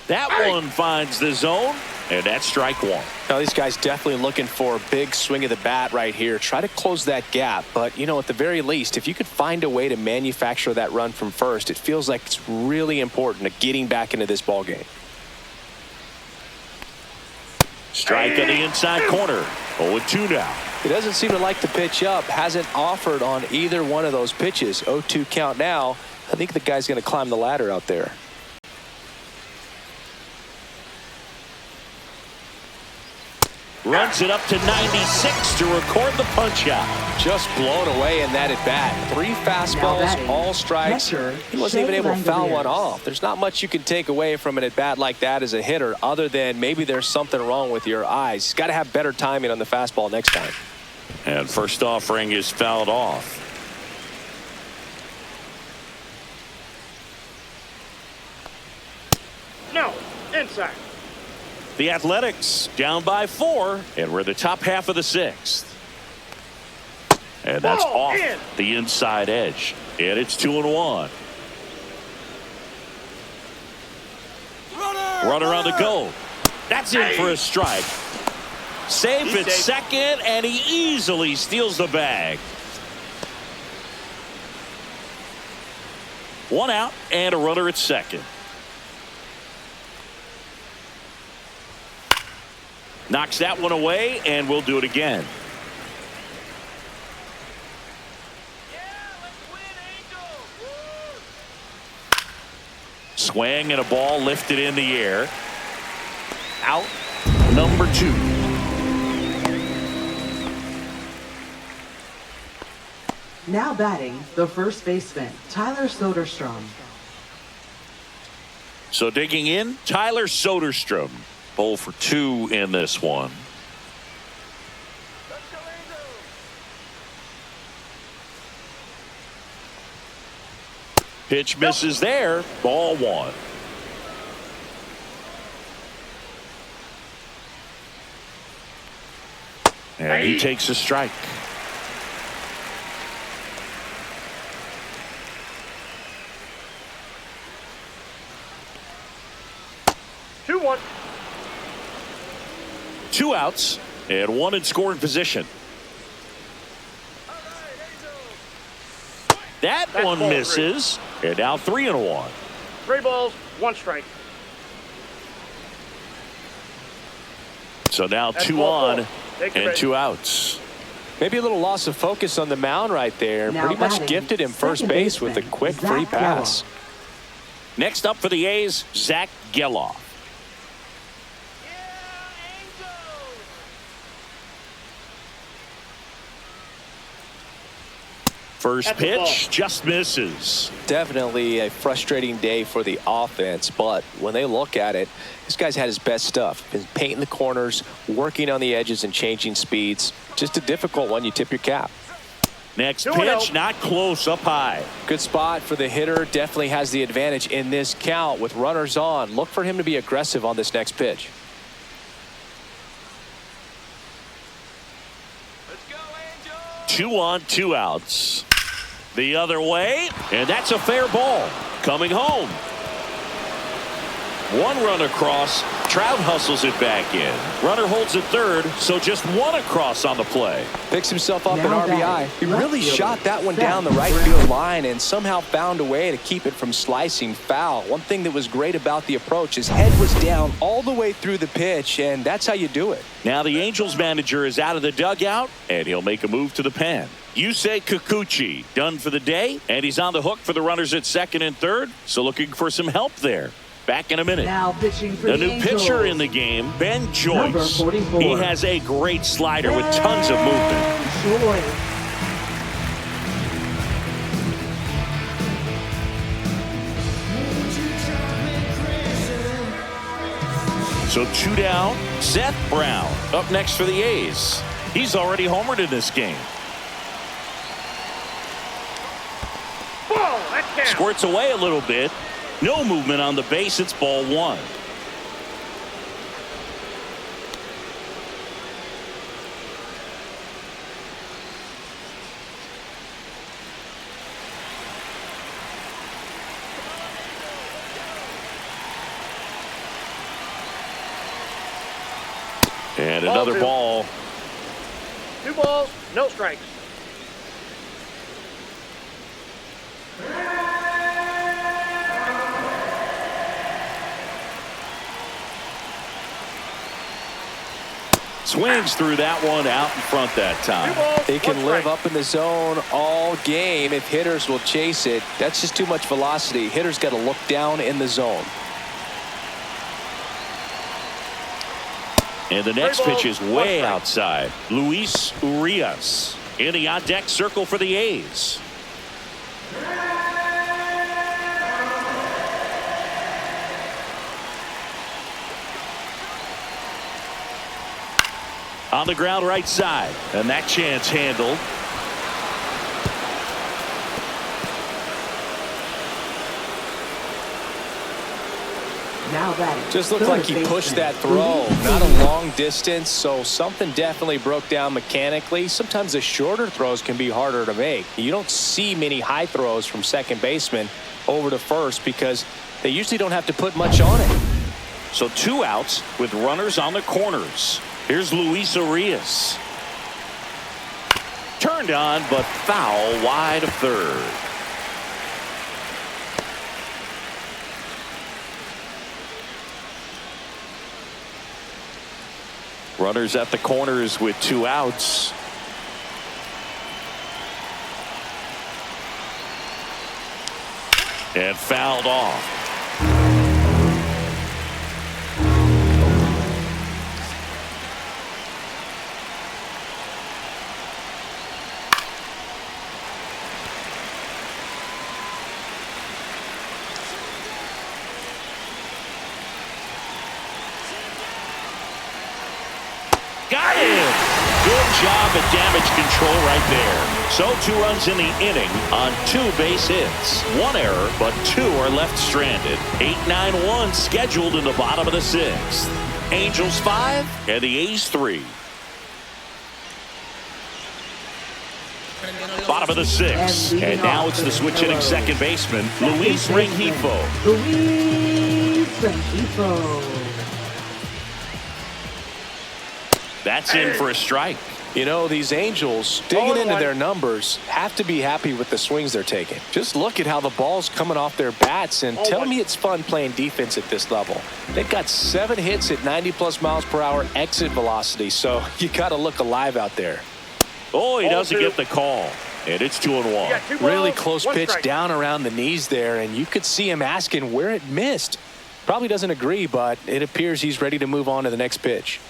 That one finds the zone, and that's strike one. Now, these guys definitely looking for a big swing of the bat right here. Try to close that gap, but, you know, at the very least, if you could find a way to manufacture that run from first, it feels like it's really important to getting back into this ball game. Strike on the inside corner. 0-2 now. He doesn't seem to like to pitch up. Hasn't offered on either one of those pitches. 0-2 count now. I think the guy's going to climb the ladder out there. Runs it up to 96 to record the punch out. Just blown away in that at bat. 3 fastballs, all strikes. He wasn't even able to foul one off. There's not much you can take away from an at bat like that as a hitter, other than maybe there's something wrong with your eyes. He's got to have better timing on the fastball next time. And first offering is fouled off. No, inside. The Athletics down by 4, and we're in the top half of the 6th. And that's Ball off in. the inside edge. And it's 2-1. Runner on the go. That's in for a strike. Safe at second, and he easily steals the bag. 1 out and a runner at second. Knocks that one away, and we'll do it again. Swing and a ball lifted in the air. Out number 2. Now batting, the first baseman, Tyler Soderstrom. So digging in, Tyler Soderstrom. 0 for 2 in this one. Pitch misses there. Ball 1. And he takes a strike. Two-one. 2 outs and 1 in scoring position. That one misses. And now 3-1. 3 balls, 1 strike. So now That's 2 ball on 4. and 2 outs. Maybe a little loss of focus on the mound right there. Now Pretty much batting, gifted him first second base with a baseman, quick Zach free pass. Next up for the A's, Zach Geloff. First pitch just misses. Definitely a frustrating day for the offense, but when they look at it, this guy's had his best stuff. Been painting the corners, working on the edges and changing speeds. Just a difficult one. You tip your cap. Next pitch, not close, up high. Good spot for the hitter. Definitely has the advantage in this count with runners on. Look for him to be aggressive on this next pitch. 2 on, 2 outs. The other way, and that's a fair ball. Coming home. 1 run across. Trout hustles it back in. Runner holds at third, so just 1 across on the play. Picks himself up Now an RBI. batting, He really left shot fielder, that one Seth down the right Brown. field line and somehow found a way to keep it from slicing foul. One thing that was great about the approach, his head was down all the way through the pitch, and that's how you do it. Now the Angels manager is out of the dugout, and he'll make a move to the pen. Yusei Kikuchi done for the day, and he's on the hook for the runners at second and third, so looking for some help there. Back in a minute. Now pitching for The the new Angels. pitcher in the game, Ben Number Joyce. 44. He has a great slider with tons of movement. Joy. So 2 down, Seth Brown up next for the A's. He's already homered in this game. Ball, that's down. Squirts away a little bit. No movement on the base. It's ball 1. And Ball another 2. ball. 2 balls, no strikes. Swings through that one out in front that 2 time. balls, They can 1 live strike. up in the zone all game if hitters will chase it. That's just too much velocity. Hitters got to look down in the zone. And the next Play ball, pitch is 1 way strike. outside. Luis Urias in the on-deck circle for the A's. On the ground right side, and that chance handled. Now Now batting. Just looked like he pushed that throw. Not a long distance, so something definitely broke down mechanically. Sometimes the shorter throws can be harder to make. You don't see many high throws from second baseman over to first because they usually don't have to put much on it. So 2 outs with runners on the corners. Here's Luis Arias. Turned on, but foul wide of third. Runners at the corners with 2 outs. And fouled off. Got him. Good job at damage control right there. So 2 runs in the inning on 2 base hits. 1 error, but 2 are left stranded. 8-9-1 scheduled in the bottom of the 6th. Angels 5 and the A's 3. Bottom of the 6th. And now it's the switch hitting second baseman, Luis Rengifo. Luis Rengifo. That's in for a strike. You know, these Angels, digging into their numbers, have to be happy with the swings they're taking. Just look at how the ball's coming off their bats, and tell me it's fun playing defense at this level. They've got 7 hits at 90+ miles per hour exit velocity, so you got to look alive out there. Oh, he doesn't get the call, and it's 2-1. Really close pitch down around the knees there, and you could see him asking where it missed. Probably doesn't agree, but it appears he's ready to move on to the next pitch.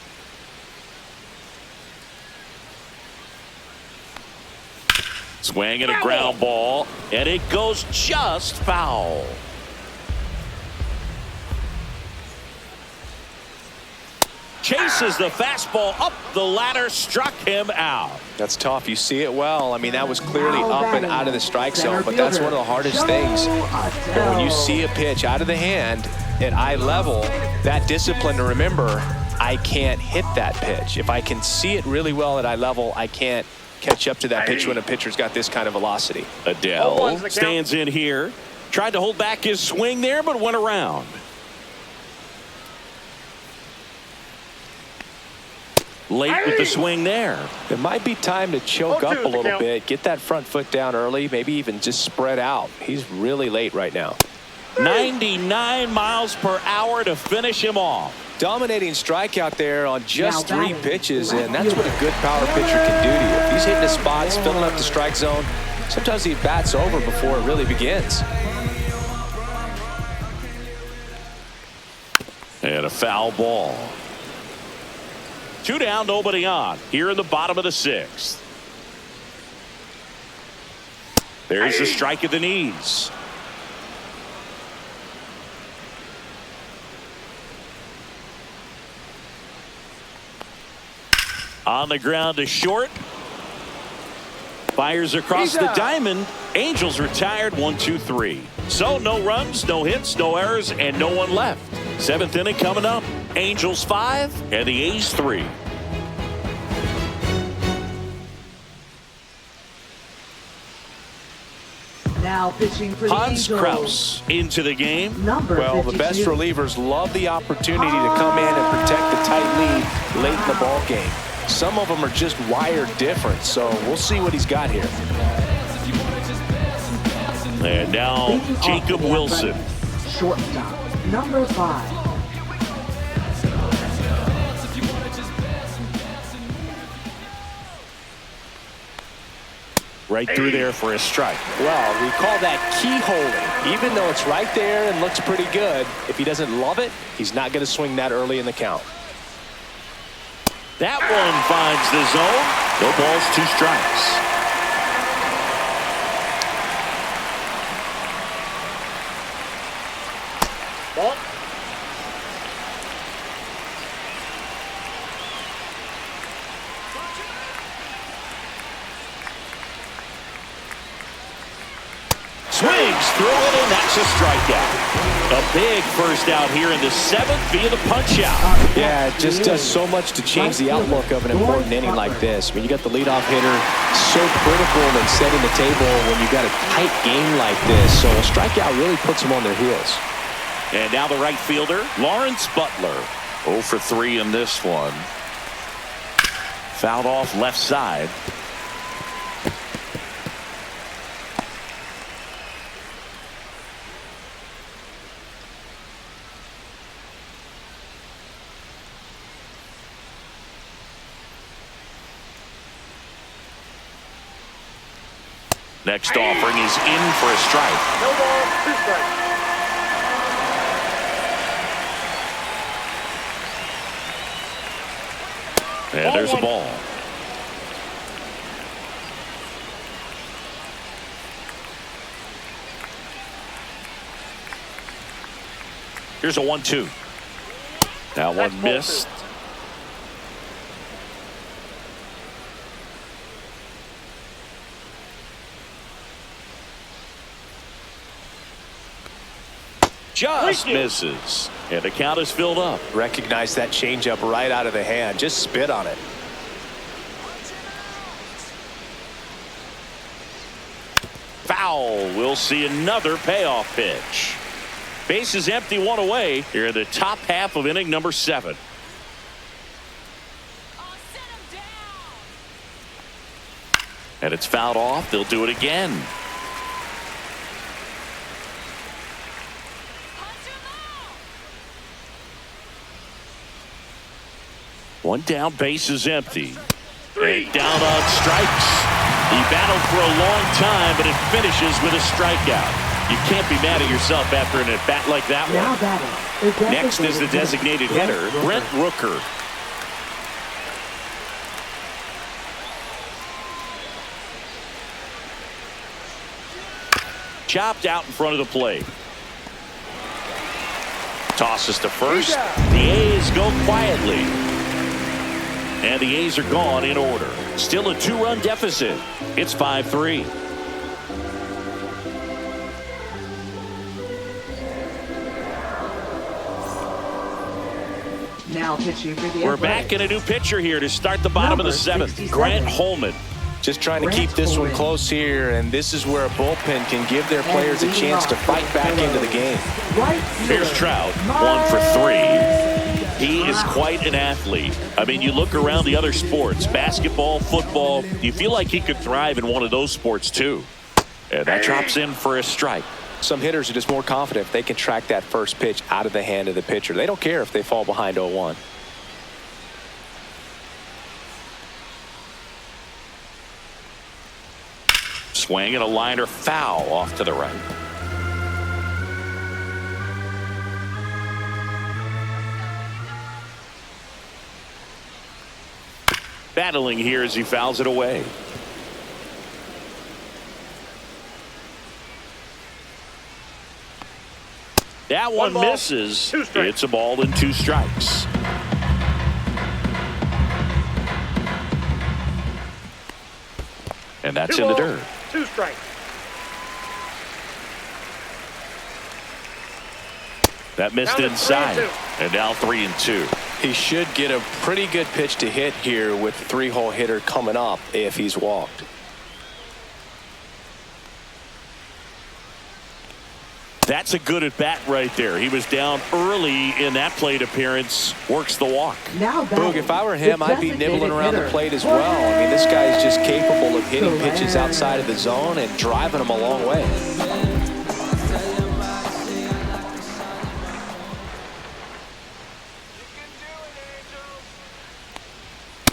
Swing and a ground ball, and it goes just foul. Chases the fastball up the ladder, struck him out. That's tough. You see it well. I mean, that was clearly up and out of the strike zone, but that's one of the hardest things. But when you see a pitch out of the hand at eye level, that discipline to remember, I can't hit that pitch. If I can see it really well at eye level, I can't catch up to that pitch when a pitcher's got this kind of velocity. Adele stands in here. Tried to hold back his swing there, but went around. Late with the swing there. It might be time to choke up a little bit, get that front foot down early, maybe even just spread out. He's really late right now. 99 miles per hour to finish him off. Dominating strikeout there on just 3 pitches, and that's what a good power pitcher can do to you. If he's hitting his spots, filling up the strike zone, sometimes he bats over before it really begins. And a foul ball. 2 down, nobody on. Here in the bottom of the 6th. There's the strike at the knees. On the ground to short. Fires across the diamond. Angels retired 1-2-3. So no runs, no hits, no errors, and no one left. 7th inning coming up. Angels 5 and the A's 3. Now pitching for the Hans Angels. Kraus into the game. Well, the best relievers love the opportunity to come in and protect the tight lead late in the ball game. Some of them are just wired different, so we'll see what he's got here. And now Jacob Wilson. Shortstop, number 5. Right through there for a strike. Well, we call that keyholing. Even though it's right there and looks pretty good, if he doesn't love it, he's not going to swing that early in the count. That one finds the zone. No balls, 2 strikes. Ball. Swings through it and that's a strikeout. A big first out here in the 7th via the punch-out. Yeah, it just does so much to change the outlook of an important inning like this. I mean, you got the leadoff hitter, so critical in setting the table when you got a tight game like this. So a strikeout really puts them on their heels. And now the right fielder, Lawrence Butler. 0 for 3 in this one. Fouled off left side. Next offering is in for a strike. No ball, 2 strikes. And there's a ball. Here's a 1-2. That one missed. Just misses. And the count is filled up. Recognize that changeup right out of the hand. Just spit on it. Foul. We'll see another payoff pitch. Base is empty, 1 away here in the top half of inning number 7. And it's fouled off. They'll do it again. One down, base is empty. And down on strikes. He battled for a long time, but it finishes with a strikeout. You can't be mad at yourself after an at-bat like that Now one. batting. Next is the designated hitter, Brent Rooker. Chopped out in front of the plate. Tosses to first. The A's go quietly. And the A's are gone in order. Still a 2-run deficit. It's 5-3. Now pitching for the We're back in a new pitcher here to start the bottom of the 7th. Grant Holman. Just trying to keep this one close here, and this is where a bullpen can give their players a chance to fight back into the game. Here's Trout, 1 for 3. He is quite an athlete. I mean, you look around the other sports, basketball, football, you feel like he could thrive in one of those sports too. And that drops in for a strike. Some hitters are just more confident if they can track that first pitch out of the hand of the pitcher. They don't care if they fall behind 0-1. Swing and a liner foul off to the right. Battling here as he fouls it away. That one misses. It's a ball and 2 strikes. And that's in the dirt. 2 strikes. That missed inside. And now 3-2. He should get a pretty good pitch to hit here with the 3-hole hitter coming up if he's walked. That's a good at bat right there. He was down early in that plate appearance. Works the walk. Boog, if I were him, I'd be nibbling around the plate as well. I mean, this guy's just capable of hitting pitches outside of the zone and driving them a long way.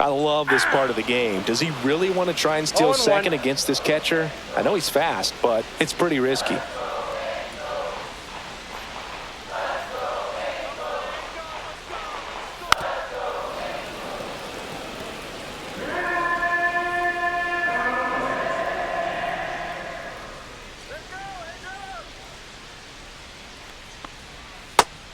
I love this part of the game. Does he really want to try and steal second against this catcher? I know he's fast, but it's pretty risky.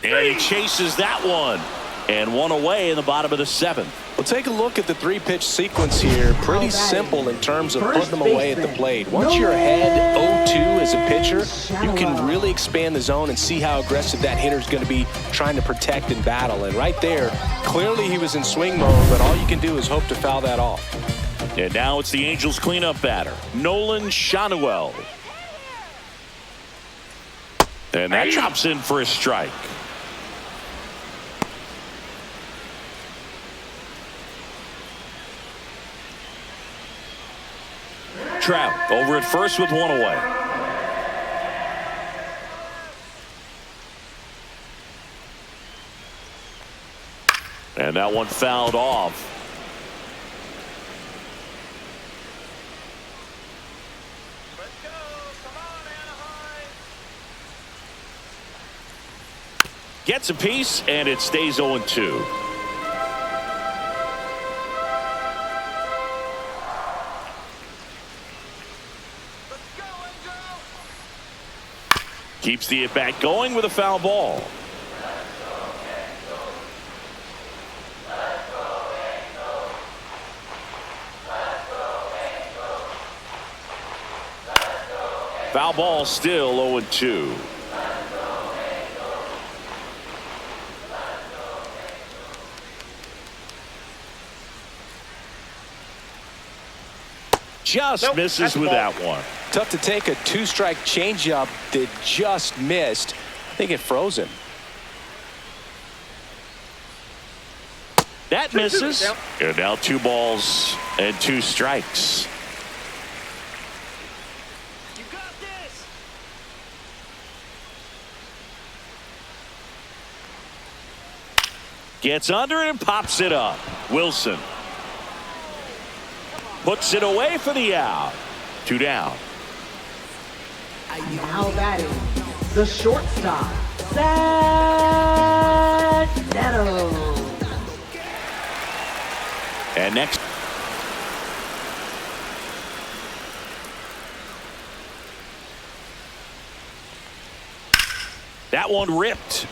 And he chases that one. And 1 away in the bottom of the 7th. Well, take a look at the three-pitch sequence here. Pretty simple in terms of putting them away at the plate. Once you're ahead 0-2 as a pitcher, you can really expand the zone and see how aggressive that hitter's going to be trying to protect and battle. And right there, clearly he was in swing mode, but all you can do is hope to foul that off. And now it's the Angels cleanup batter, Nolan Shanuel. And that drops in for a strike. Trout over at first with one away. And that one fouled off. Let's go. Come on, Anaheim. Gets a piece, and it stays 0-2. Keeps the at-bat going with a foul ball. Foul ball, still 0-2. Just misses with that one. Tough to take a two-strike changeup that just missed. I think it froze him. That misses. And now 2 balls and 2 strikes. You got this. Gets under it and pops it up. Wilson puts it away for the out. 2 down. Now batting, the shortstop, Zach Neto. And next, that one ripped.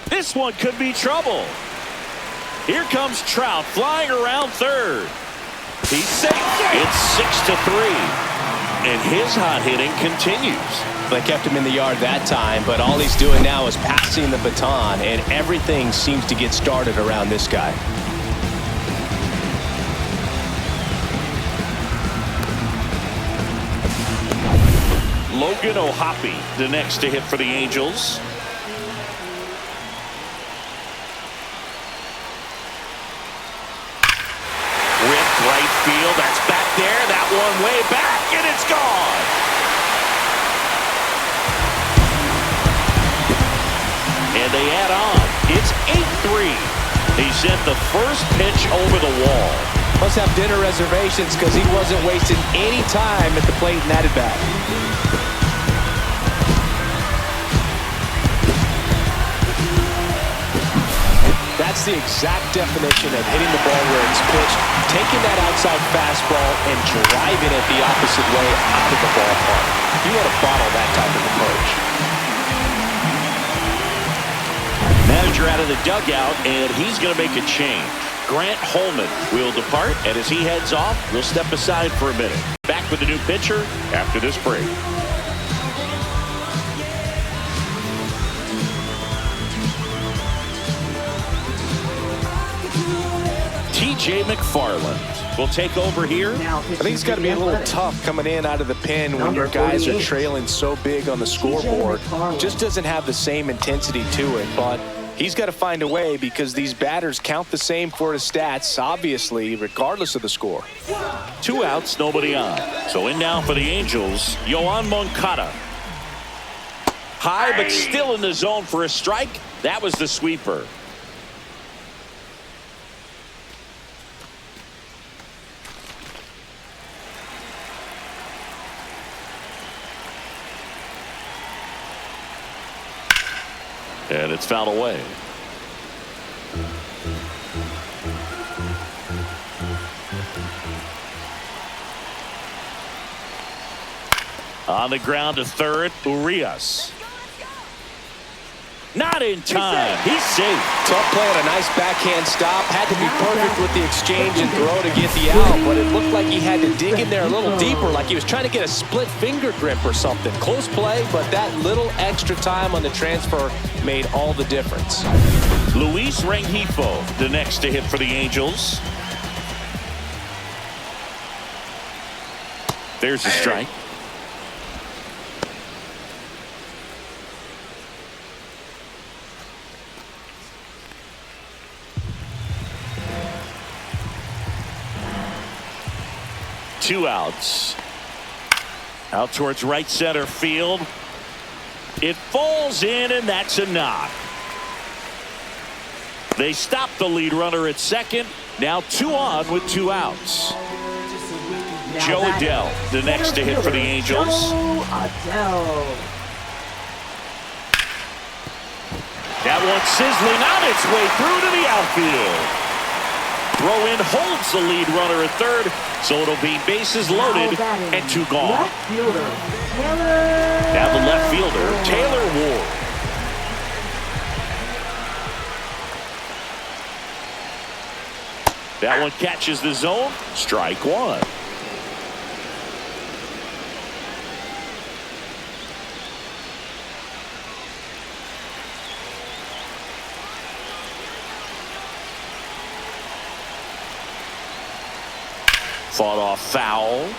This one could be trouble. Here comes Trout flying around third. He's safe. It's 6-3. And his hot hitting continues. They kept him in the yard that time, but all he's doing now is passing the baton, and everything seems to get started around this guy. Logan O'Hoppe, the next to hit for the Angels. Ripped right field. That's back there. That one way back, and it's gone. And they add on. It's 8-3. He sent the first pitch over the wall. Must have dinner reservations because he wasn't wasting any time at the plate in that at bat. That's the exact definition of hitting the ball where it's pitched, taking that outside fastball and driving it the opposite way out of the ballpark. You want to bottle that type of approach. Manager out of the dugout, and he's going to make a change. Grant Holman will depart, and as he heads off, we'll step aside for a minute. Back with the new pitcher after this break. TJ McFarland will take over here. I think it's got to be a little tough coming in out of the pen when your guys are trailing so big on the scoreboard. Just doesn't have the same intensity to it, but he's got to find a way because these batters count the same for his stats, obviously, regardless of the score. 2 outs, nobody on. So in now for the Angels, Yoan Moncada. High, but still in the zone for a strike. That was the sweeper. And it's fouled away. On the ground to third, Urias. Not in time. He's safe. Tough play on a nice backhand stop. Had to be perfect with the exchange and throw to get the out, but it looked like he had to dig in there a little deeper, like he was trying to get a split finger grip or something. Close play, but that little extra time on the transfer made all the difference. Luis Rengifo, the next to hit for the Angels. There's a strike. Two outs. Out towards right center field. It falls in, and that's a knock. They stop the lead runner at second. Now 2 on with 2 outs. Joe Adell, the next to hit for the Angels. That one sizzling on its way through to the outfield. Throw in holds the lead runner at third, so it'll be bases loaded and 2 gone. Now the left fielder, Taylor Ward. That one catches the zone. Strike 1. Fought off foul.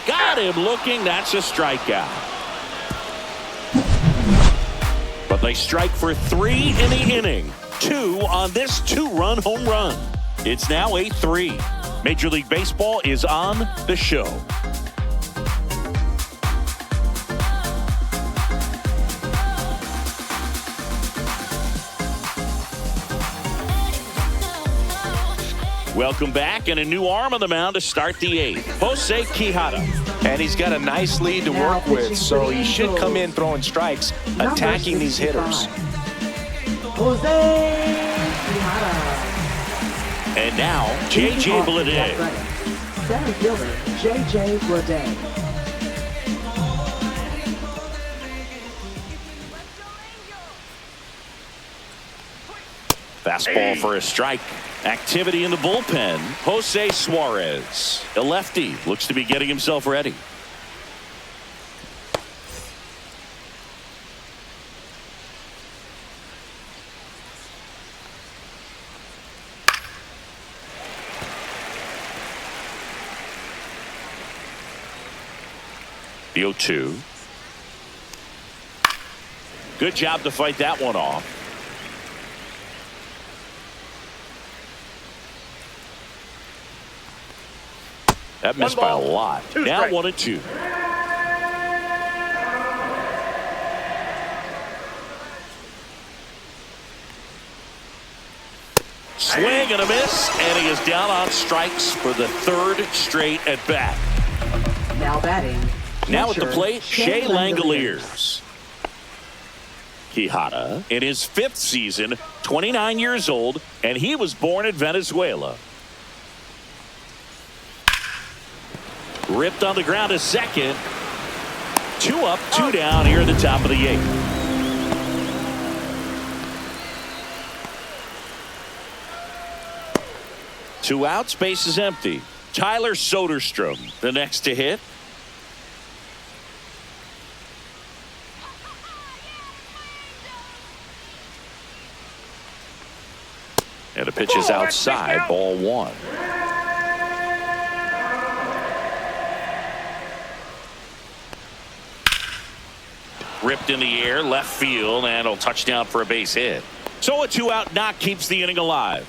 Got him looking. That's a strikeout. But they strike for 3 in the inning. 2 on this 2-run home run. It's now 8-3. Major League Baseball is on the show. Welcome back, and a new arm on the mound to start the 8th. Jose Quijada. And he's got a nice lead to work with, so he should come in throwing strikes, attacking these hitters. Jose Quijada. And now, J.J. Bleday. Center fielder, J.J. Bleday. Fastball for a strike. Activity in the bullpen. Jose Suarez, a lefty, looks to be getting himself ready. The 0-2. Good job to fight that one off. That missed by a lot. Now 1-2. Swing and a miss, and he is down on strikes for the 3rd straight at bat. Now batting. Now at the plate, Shea Langoliers. Quijada in his 5th season, 29 years old, and he was born in Venezuela. Ripped on the ground to second. 2 up, 2 down here at the top of the 8th. Two outs, base is empty. Tyler Soderstrom, the next to hit. And the pitch is outside, ball 1. Ripped in the air, left field, and a touchdown for a base hit. So a 2-out knock keeps the inning alive.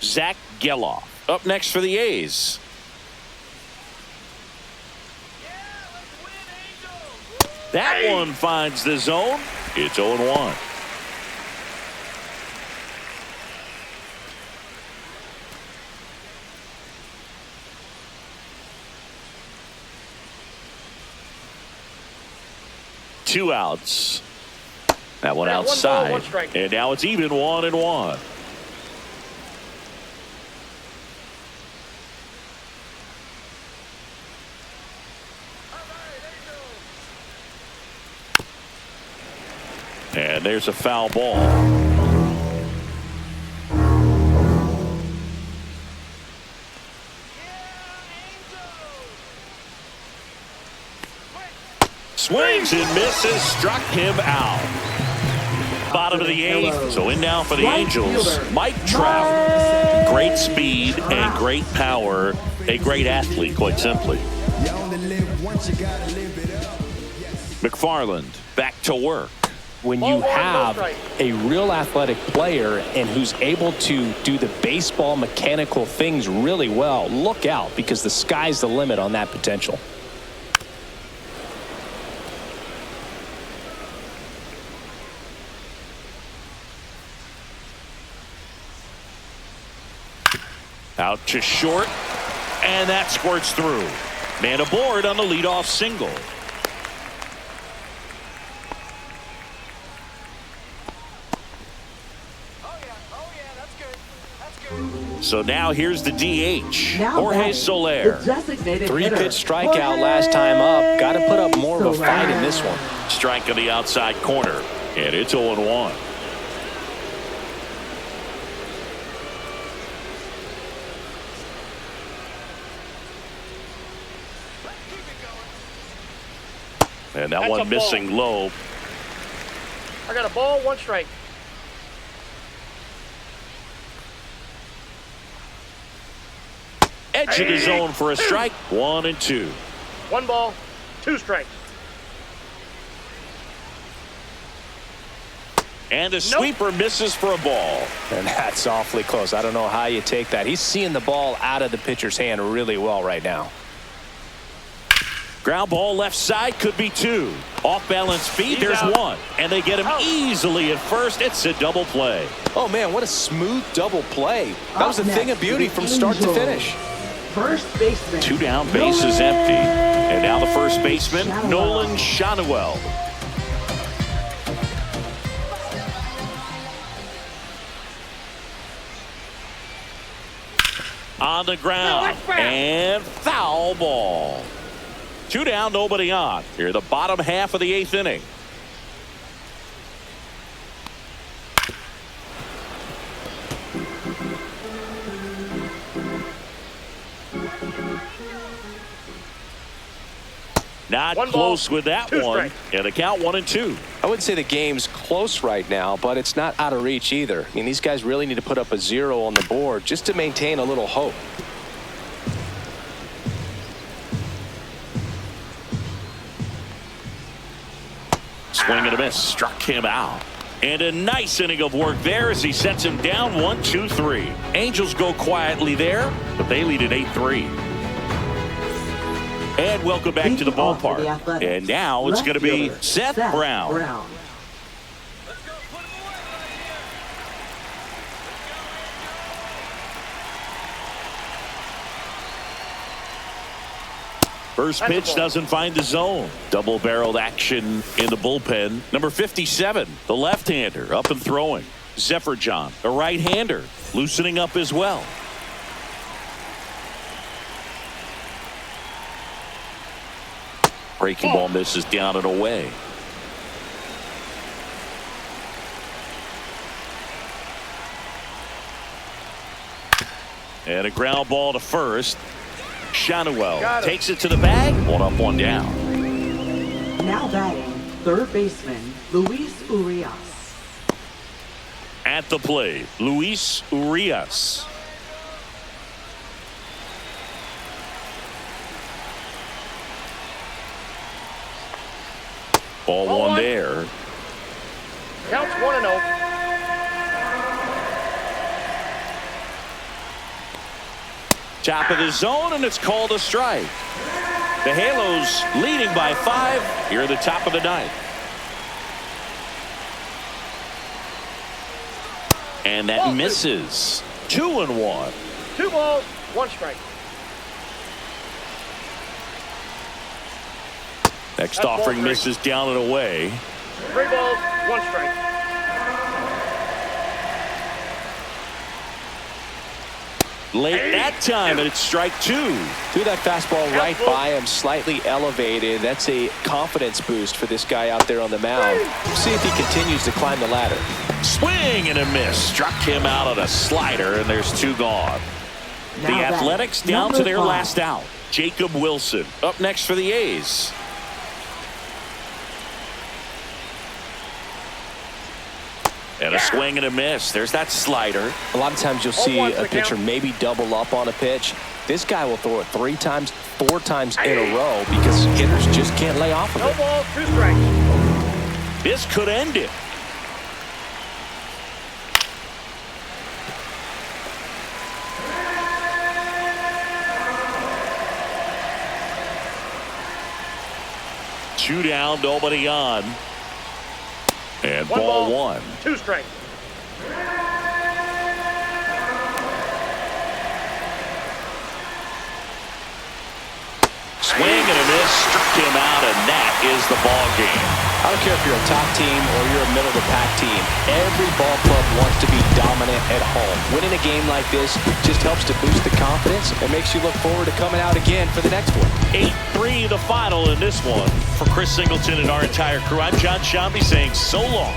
Zach Geloff up next for the A's. That one finds the zone. It's 0-1. Two outs. That one Yeah, 1 ball, outside. 1 strike. And now it's even 1-1. And there's a foul ball. Swings and misses, struck him out. Bottom of the 8th. So in now for the Angels, Mike Trout. Great speed and great power. A great athlete, quite simply. McFarland back to work. When you have a real athletic player and who's able to do the baseball mechanical things really well, look out, because the sky's the limit on that potential. Out to short, and that squirts through. Man aboard on the leadoff single. So now here's the DH, Jorge Soler. 3-pitch strikeout last time up. Got to put up more of a fight in this one. Strike on the outside corner, and it's 0-1. And that one missing low. I got a ball, 1 strike. Edge of the zone for a strike. 1-2. 1 ball, 2 strikes. And the sweeper misses for a ball. And that's awfully close. I don't know how you take that. He's seeing the ball out of the pitcher's hand really well right now. Ground ball left side, could be 2. Off balance feet, there's 1. And they get him easily at first. It's a double play. Oh, man, what a smooth double play. That was a thing of beauty from start to finish. First baseman. 2 down, bases empty. And now the first baseman, Nolan Schanuel. On the ground, and foul ball. 2 down, nobody on. Here, the bottom half of the 8th inning. Not close with that one. And the count 1-2. I wouldn't say the game's close right now, but it's not out of reach either. I mean, these guys really need to put up a 0 on the board just to maintain a little hope. Swing and a miss, struck him out. And a nice inning of work there as he sets him down 1-2-3. Angels go quietly there, but they lead at 8-3. And welcome back to the ballpark. And now it's going to be Seth Brown. Let's go, put him away. First pitch doesn't find the zone. Double-barreled action in the bullpen. Number 57, the left-hander, up and throwing. Zephyr John, a right-hander, loosening up as well. Breaking ball misses down and away. And a ground ball to first. Schanuel takes it to the bag. 1 up, 1 down. Now batting, third baseman, Luis Urias. At the plate, Luis Urias. Ball 1 there. Counts 1-0. Top of the zone, and it's called a strike. The Halos leading by 5 here at the top of the 9th. And that misses. 2-1. 2 balls, 1 strike. Next offering misses down and away. 3 balls, One strike. Late that time, and it's strike two. Threw that fastball right by him, slightly elevated. That's a confidence boost for this guy out there on the mound. See if he continues to climb the ladder. Swing and a miss. Struck him out on a slider, and there's two gone. The Athletics down to their last out. Jacob Wilson up next for the A's. And a swing and a miss. There's that slider. A lot of times you'll see a pitcher maybe double up on a pitch. This guy will throw it 3 times, 4 times in a row because hitters just can't lay off of No it. ball, 2 strikes. This could end it. Two down, nobody on. And ball 1. 2 strikes. Swing and a miss, struck him out, and that is the ball game. I don't care if you're a top team or you're a middle-of-the-pack team. Every ball club wants to be dominant at home. Winning a game like this just helps to boost the confidence and makes you look forward to coming out again for the next one. 8-3 the final in this one. For Chris Singleton and our entire crew, I'm John Shambi saying so long.